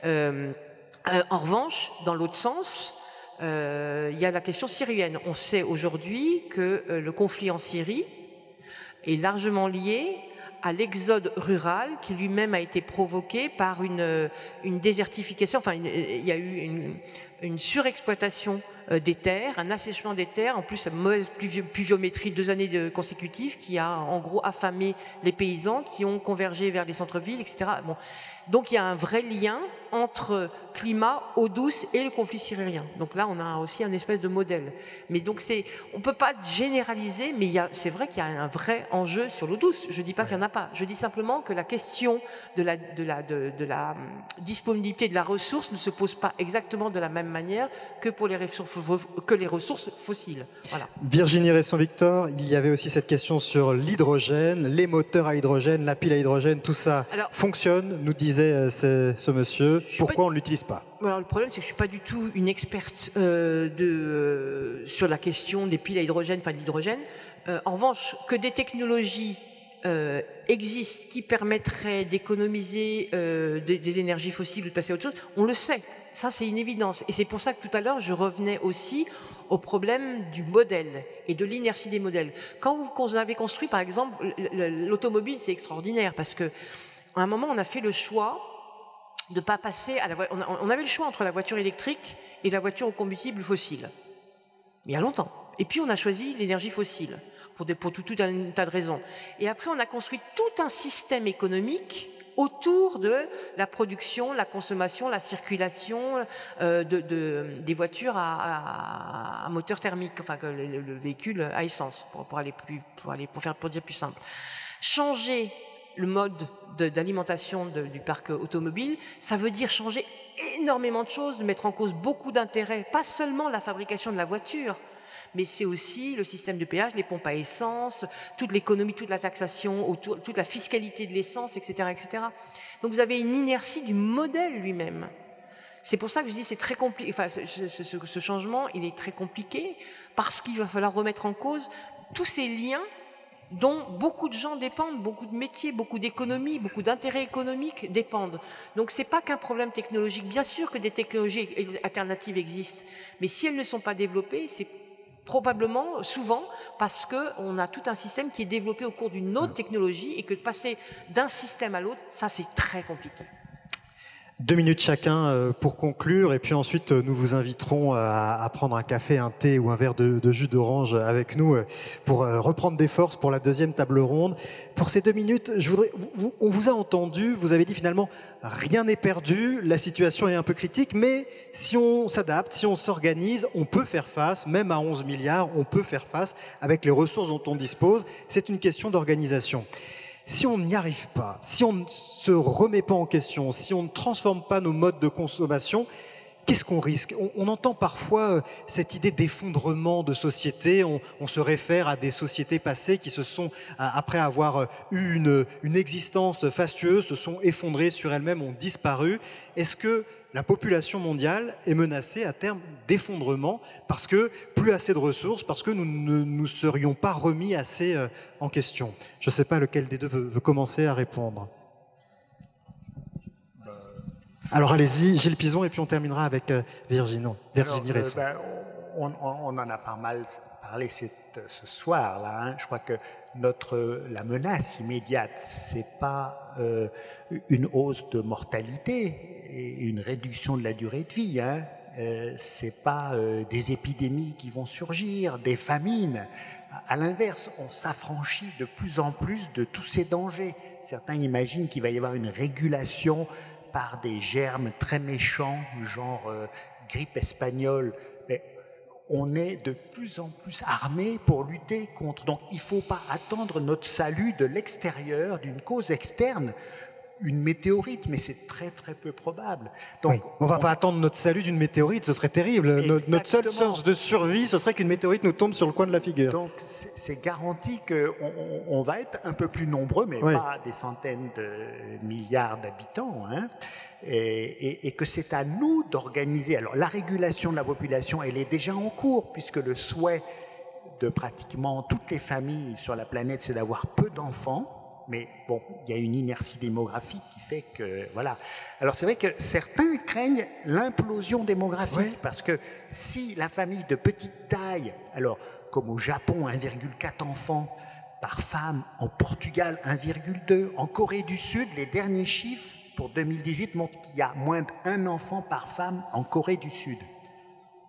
En revanche, dans l'autre sens, il y a la question syrienne. On sait aujourd'hui que le conflit en Syrie est largement lié à l'exode rural qui lui-même a été provoqué par une désertification. Enfin, il y a eu une surexploitation des terres, un assèchement des terres, en plus une mauvaise pluviométrie 2 années consécutives qui a en gros affamé les paysans qui ont convergé vers les centres-villes, etc. Bon. Donc il y a un vrai lien entre climat, eau douce et le conflit syrien. Donc là, on a aussi un espèce de modèle. Mais donc on ne peut pas généraliser, mais c'est vrai qu'il y a un vrai enjeu sur l'eau douce. Je ne dis pas qu'il n'y en a pas. Je dis simplement que la question de la disponibilité de la ressource ne se pose pas exactement de la même manière que pour les ressources fossiles. Voilà. Virginie Resson-Victor, il y avait aussi cette question sur l'hydrogène, les moteurs à hydrogène, la pile à hydrogène, tout ça fonctionne, nous disait ce monsieur. Pourquoi on ne l'utilise pas? Alors, le problème, c'est que je ne suis pas du tout une experte sur la question des piles à hydrogène, enfin de l'hydrogène. En revanche, que des technologies existent qui permettraient d'économiser des énergies fossiles ou de passer à autre chose, on le sait. Ça, c'est une évidence. Et c'est pour ça que tout à l'heure, je revenais aussi au problème du modèle et de l'inertie des modèles. Quand vous avez construit, par exemple, l'automobile, c'est extraordinaire parce que à un moment, on a fait le choix de ne pas passer à on avait le choix entre la voiture électrique et la voiture au combustible fossile. Il y a longtemps. Et puis, on a choisi l'énergie fossile pour tout un tas de raisons. Et après, on a construit tout un système économique autour de la production, la consommation, la circulation des voitures à moteur thermique, enfin que le véhicule à essence, pour dire plus simple. Changer le mode d'alimentation du parc automobile, ça veut dire changer énormément de choses, de mettre en cause beaucoup d'intérêts, pas seulement la fabrication de la voiture, mais c'est aussi le système de péage, les pompes à essence, toute l'économie, toute la taxation, toute la fiscalité de l'essence, etc., etc. Donc vous avez une inertie du modèle lui-même. C'est pour ça que je dis c'est très compliqué. Enfin, ce changement, il est très compliqué parce qu'il va falloir remettre en cause tous ces liens dont beaucoup de gens dépendent, beaucoup de métiers, beaucoup d'économies, beaucoup d'intérêts économiques dépendent. Donc ce n'est pas qu'un problème technologique. Bien sûr que des technologies alternatives existent, mais si elles ne sont pas développées, c'est probablement, souvent, parce qu'on a tout un système qui est développé au cours d'une autre technologie et que de passer d'un système à l'autre, ça c'est très compliqué. 2 minutes chacun pour conclure, et puis ensuite nous vous inviterons à prendre un café, un thé ou un verre de jus d'orange avec nous pour reprendre des forces pour la deuxième table ronde. Pour ces 2 minutes, on vous a entendu, vous avez dit finalement rien n'est perdu, la situation est un peu critique, mais si on s'adapte, si on s'organise, on peut faire face, même à 11 milliards, on peut faire face avec les ressources dont on dispose. C'est une question d'organisation. Si on n'y arrive pas, si on ne se remet pas en question, si on ne transforme pas nos modes de consommation, qu'est-ce qu'on risque ? On entend parfois cette idée d'effondrement de société, on se réfère à des sociétés passées qui se sont, après avoir eu une existence fastueuse, se sont effondrées sur elles-mêmes, ont disparu. Est-ce que la population mondiale est menacée à terme d'effondrement parce que plus assez de ressources, parce que nous ne nous serions pas remis assez en question? Je ne sais pas lequel des deux veut commencer à répondre. Alors allez-y, Gilles Pizon, et puis on terminera avec Virginie Resson. On en a pas mal parlé ce soir-là. Hein. Je crois que la menace immédiate, c'est pas une hausse de mortalité et une réduction de la durée de vie. Hein. C'est pas des épidémies qui vont surgir, des famines. À l'inverse, on s'affranchit de plus en plus de tous ces dangers. Certains imaginent qu'il va y avoir une régulation par des germes très méchants, genre grippe espagnole. Mais on est de plus en plus armés pour lutter contre. Donc il ne faut pas attendre notre salut de l'extérieur, d'une cause externe. Une météorite, mais c'est très très peu probable. Donc, oui, on ne va pas attendre notre salut d'une météorite, ce serait terrible. Notre seule source de survie, ce serait qu'une météorite nous tombe sur le coin de la figure. Donc c'est garanti qu'on va être un peu plus nombreux, mais pas des centaines de milliards d'habitants, hein, et que c'est à nous d'organiser. Alors la régulation de la population, elle est déjà en cours, puisque le souhait de pratiquement toutes les familles sur la planète, c'est d'avoir peu d'enfants. Mais bon, il y a une inertie démographique qui fait que, voilà. Alors c'est vrai que certains craignent l'implosion démographique, parce que si la famille de petite taille, alors comme au Japon, 1,4 enfants par femme, en Portugal, 1,2, en Corée du Sud, les derniers chiffres pour 2018 montrent qu'il y a moins d'1 enfant par femme en Corée du Sud.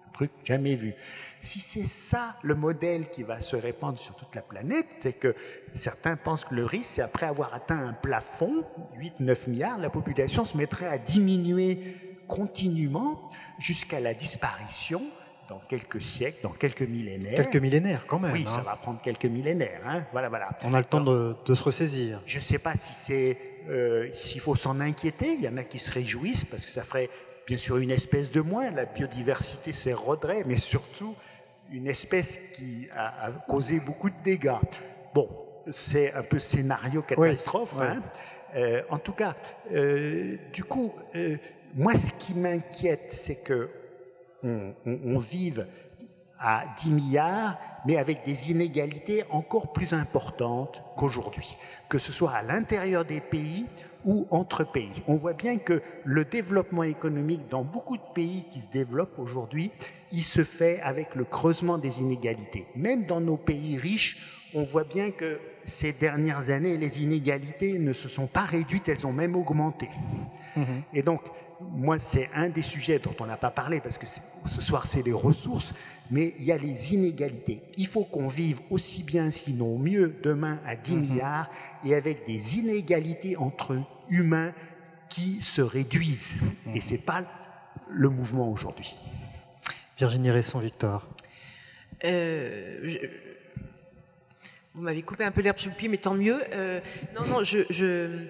Un truc jamais vu. Si c'est ça le modèle qui va se répandre sur toute la planète, c'est que certains pensent que le risque, c'est après avoir atteint un plafond, 8-9 milliards, la population se mettrait à diminuer continuellement jusqu'à la disparition dans quelques siècles, dans quelques millénaires. Quelques millénaires quand même. Oui, ça va prendre quelques millénaires. Hein. Voilà. On a le temps de se ressaisir. Je ne sais pas si s'il faut s'en inquiéter. Il y en a qui se réjouissent parce que ça ferait bien sûr une espèce de moins. La biodiversité s'éroderait, mais surtout une espèce qui a causé beaucoup de dégâts. Bon, c'est un peu scénario catastrophe. Oui. Hein. En tout cas, du coup, moi, ce qui m'inquiète, c'est que on vive à 10 milliards, mais avec des inégalités encore plus importantes qu'aujourd'hui, que ce soit à l'intérieur des pays ou entre pays. On voit bien que le développement économique dans beaucoup de pays qui se développent aujourd'hui, il se fait avec le creusement des inégalités. Même dans nos pays riches, on voit bien que ces dernières années, les inégalités ne se sont pas réduites, elles ont même augmenté. Et donc, moi, c'est un des sujets dont on n'a pas parlé, parce que ce soir, c'est les ressources, mais il y a les inégalités. Il faut qu'on vive aussi bien, sinon mieux, demain à 10 milliards, et avec des inégalités entre humains qui se réduisent. Et ce n'est pas le mouvement aujourd'hui. Virginie Resson-Victor. Vous m'avez coupé un peu l'herbe sur le pied, mais tant mieux. Non, je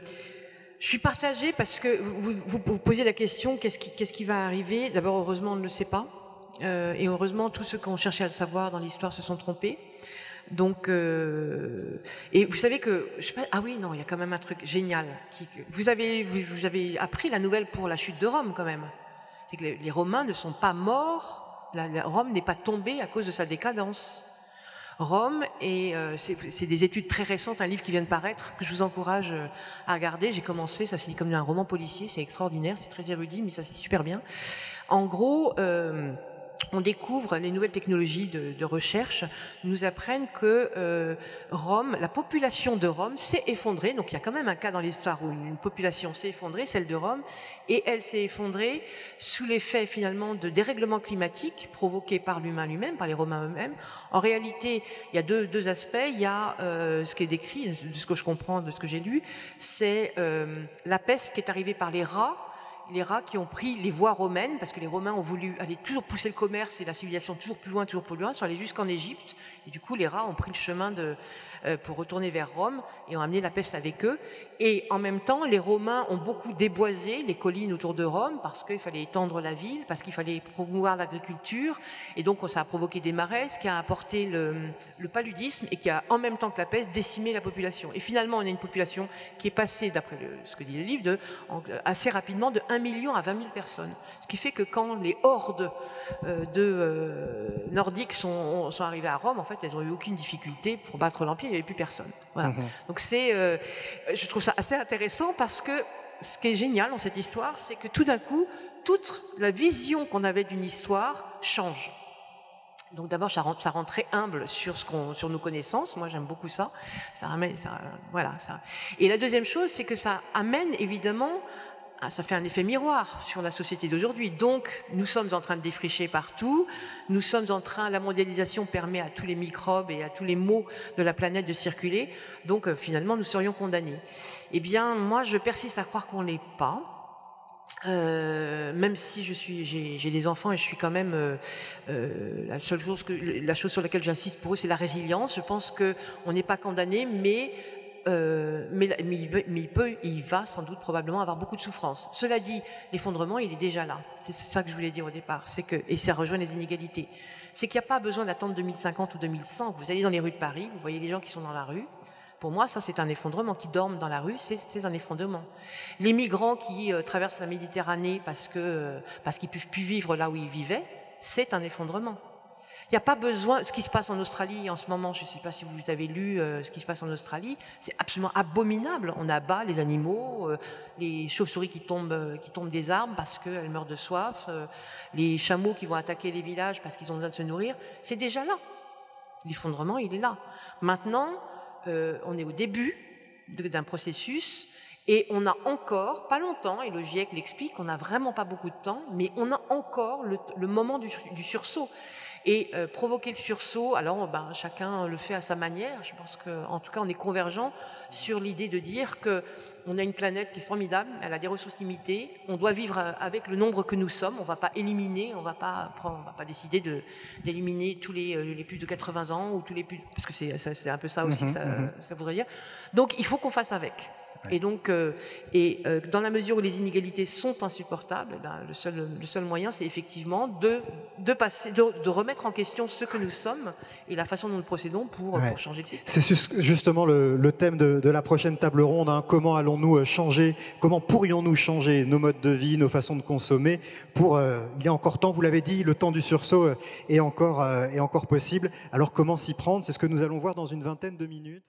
suis partagée parce que vous posez la question, qu'est-ce qui va arriver? D'abord, heureusement, on ne le sait pas. Et heureusement, tous ceux qui ont cherché à le savoir dans l'histoire se sont trompés. Donc, et vous savez que, je sais pas, ah oui, non, il y a quand même un truc génial. Vous avez appris la nouvelle pour la chute de Rome, quand même. C'est que les Romains ne sont pas morts, Rome n'est pas tombée à cause de sa décadence. Rome, et c'est des études très récentes, un livre qui vient de paraître, que je vous encourage à regarder. J'ai commencé, ça se lit comme un roman policier, c'est extraordinaire, c'est très érudit, mais ça se lit super bien. En gros, on découvre, les nouvelles technologies de recherche nous apprennent que Rome, la population de Rome s'est effondrée. Donc il y a quand même un cas dans l'histoire où une population s'est effondrée, celle de Rome, et elle s'est effondrée sous l'effet finalement de dérèglements climatiques provoqués par l'humain lui-même, par les Romains eux-mêmes. En réalité, il y a deux aspects. Il y a ce qui est décrit, de ce que je comprends, de ce que j'ai lu, c'est la peste qui est arrivée par les rats qui ont pris les voies romaines, parce que les Romains ont voulu aller toujours pousser le commerce et la civilisation toujours plus loin, sont allés jusqu'en Égypte, et du coup les rats ont pris le chemin pour retourner vers Rome et ont amené la peste avec eux. Et en même temps, les Romains ont beaucoup déboisé les collines autour de Rome parce qu'il fallait étendre la ville, parce qu'il fallait promouvoir l'agriculture, et donc ça a provoqué des marais, ce qui a apporté le paludisme et qui a en même temps que la peste décimé la population. Et finalement, on a une population qui est passée, d'après ce que dit le livre, assez rapidement de 1 million à 20 000 personnes. Ce qui fait que quand les hordes nordiques sont arrivées à Rome, en fait, elles n'ont eu aucune difficulté pour battre l'Empire, il n'y avait plus personne. Voilà. Donc je trouve ça assez intéressant parce que ce qui est génial dans cette histoire, c'est que tout d'un coup, toute la vision qu'on avait d'une histoire change. Donc d'abord, ça rend très humble sur nos connaissances. Moi, j'aime beaucoup ça. Voilà. Et la deuxième chose, c'est que ça amène évidemment, ça fait un effet miroir sur la société d'aujourd'hui. Donc, nous sommes en train de défricher partout. La mondialisation permet à tous les microbes et à tous les maux de la planète de circuler. Donc, finalement, nous serions condamnés. Eh bien, moi, je persiste à croire qu'on ne l'est pas. Même si j'ai des enfants et je suis quand même la chose sur laquelle j'insiste pour eux, c'est la résilience. Je pense qu'on n'est pas condamné, mais il va sans doute probablement avoir beaucoup de souffrance. Cela dit, l'effondrement, il est déjà là. C'est ça que je voulais dire au départ. Et ça rejoint les inégalités. C'est qu'il n'y a pas besoin d'attendre 2050 ou 2100. Vous allez dans les rues de Paris, vous voyez les gens qui sont dans la rue. Pour moi, ça, c'est un effondrement. Qui dorment dans la rue, c'est un effondrement. Les migrants qui traversent la Méditerranée parce qu'ils ne peuvent plus vivre là où ils vivaient, c'est un effondrement. Il n'y a pas besoin. Ce qui se passe en Australie en ce moment, je ne sais pas si vous avez lu ce qui se passe en Australie, c'est absolument abominable. On abat les animaux, les chauves-souris qui tombent des arbres parce qu'elles meurent de soif, les chameaux qui vont attaquer les villages parce qu'ils ont besoin de se nourrir. C'est déjà là. L'effondrement, il est là. Maintenant, on est au début d'un processus et on a encore, pas longtemps, et le GIEC l'explique, on n'a vraiment pas beaucoup de temps, mais on a encore le moment du sursaut. Et provoquer le sursaut, alors chacun le fait à sa manière. Je pense qu'en tout cas, on est convergent sur l'idée de dire qu'on a une planète qui est formidable, elle a des ressources limitées, on doit vivre avec le nombre que nous sommes, on ne va pas éliminer, on ne va pas décider d'éliminer tous les plus de 80 ans, ou tous les plus, parce que c'est un peu ça aussi que ça voudrait dire. Donc il faut qu'on fasse avec. Et donc, dans la mesure où les inégalités sont insupportables, le seul moyen, c'est effectivement de remettre en question ce que nous sommes et la façon dont nous procédons pour changer le système. C'est justement le thème de la prochaine table ronde. Comment allons-nous changer, comment pourrions-nous changer nos modes de vie, nos façons de consommer il y a encore temps, vous l'avez dit, le temps du sursaut est encore possible. Alors comment s'y prendre? C'est ce que nous allons voir dans une vingtaine de minutes.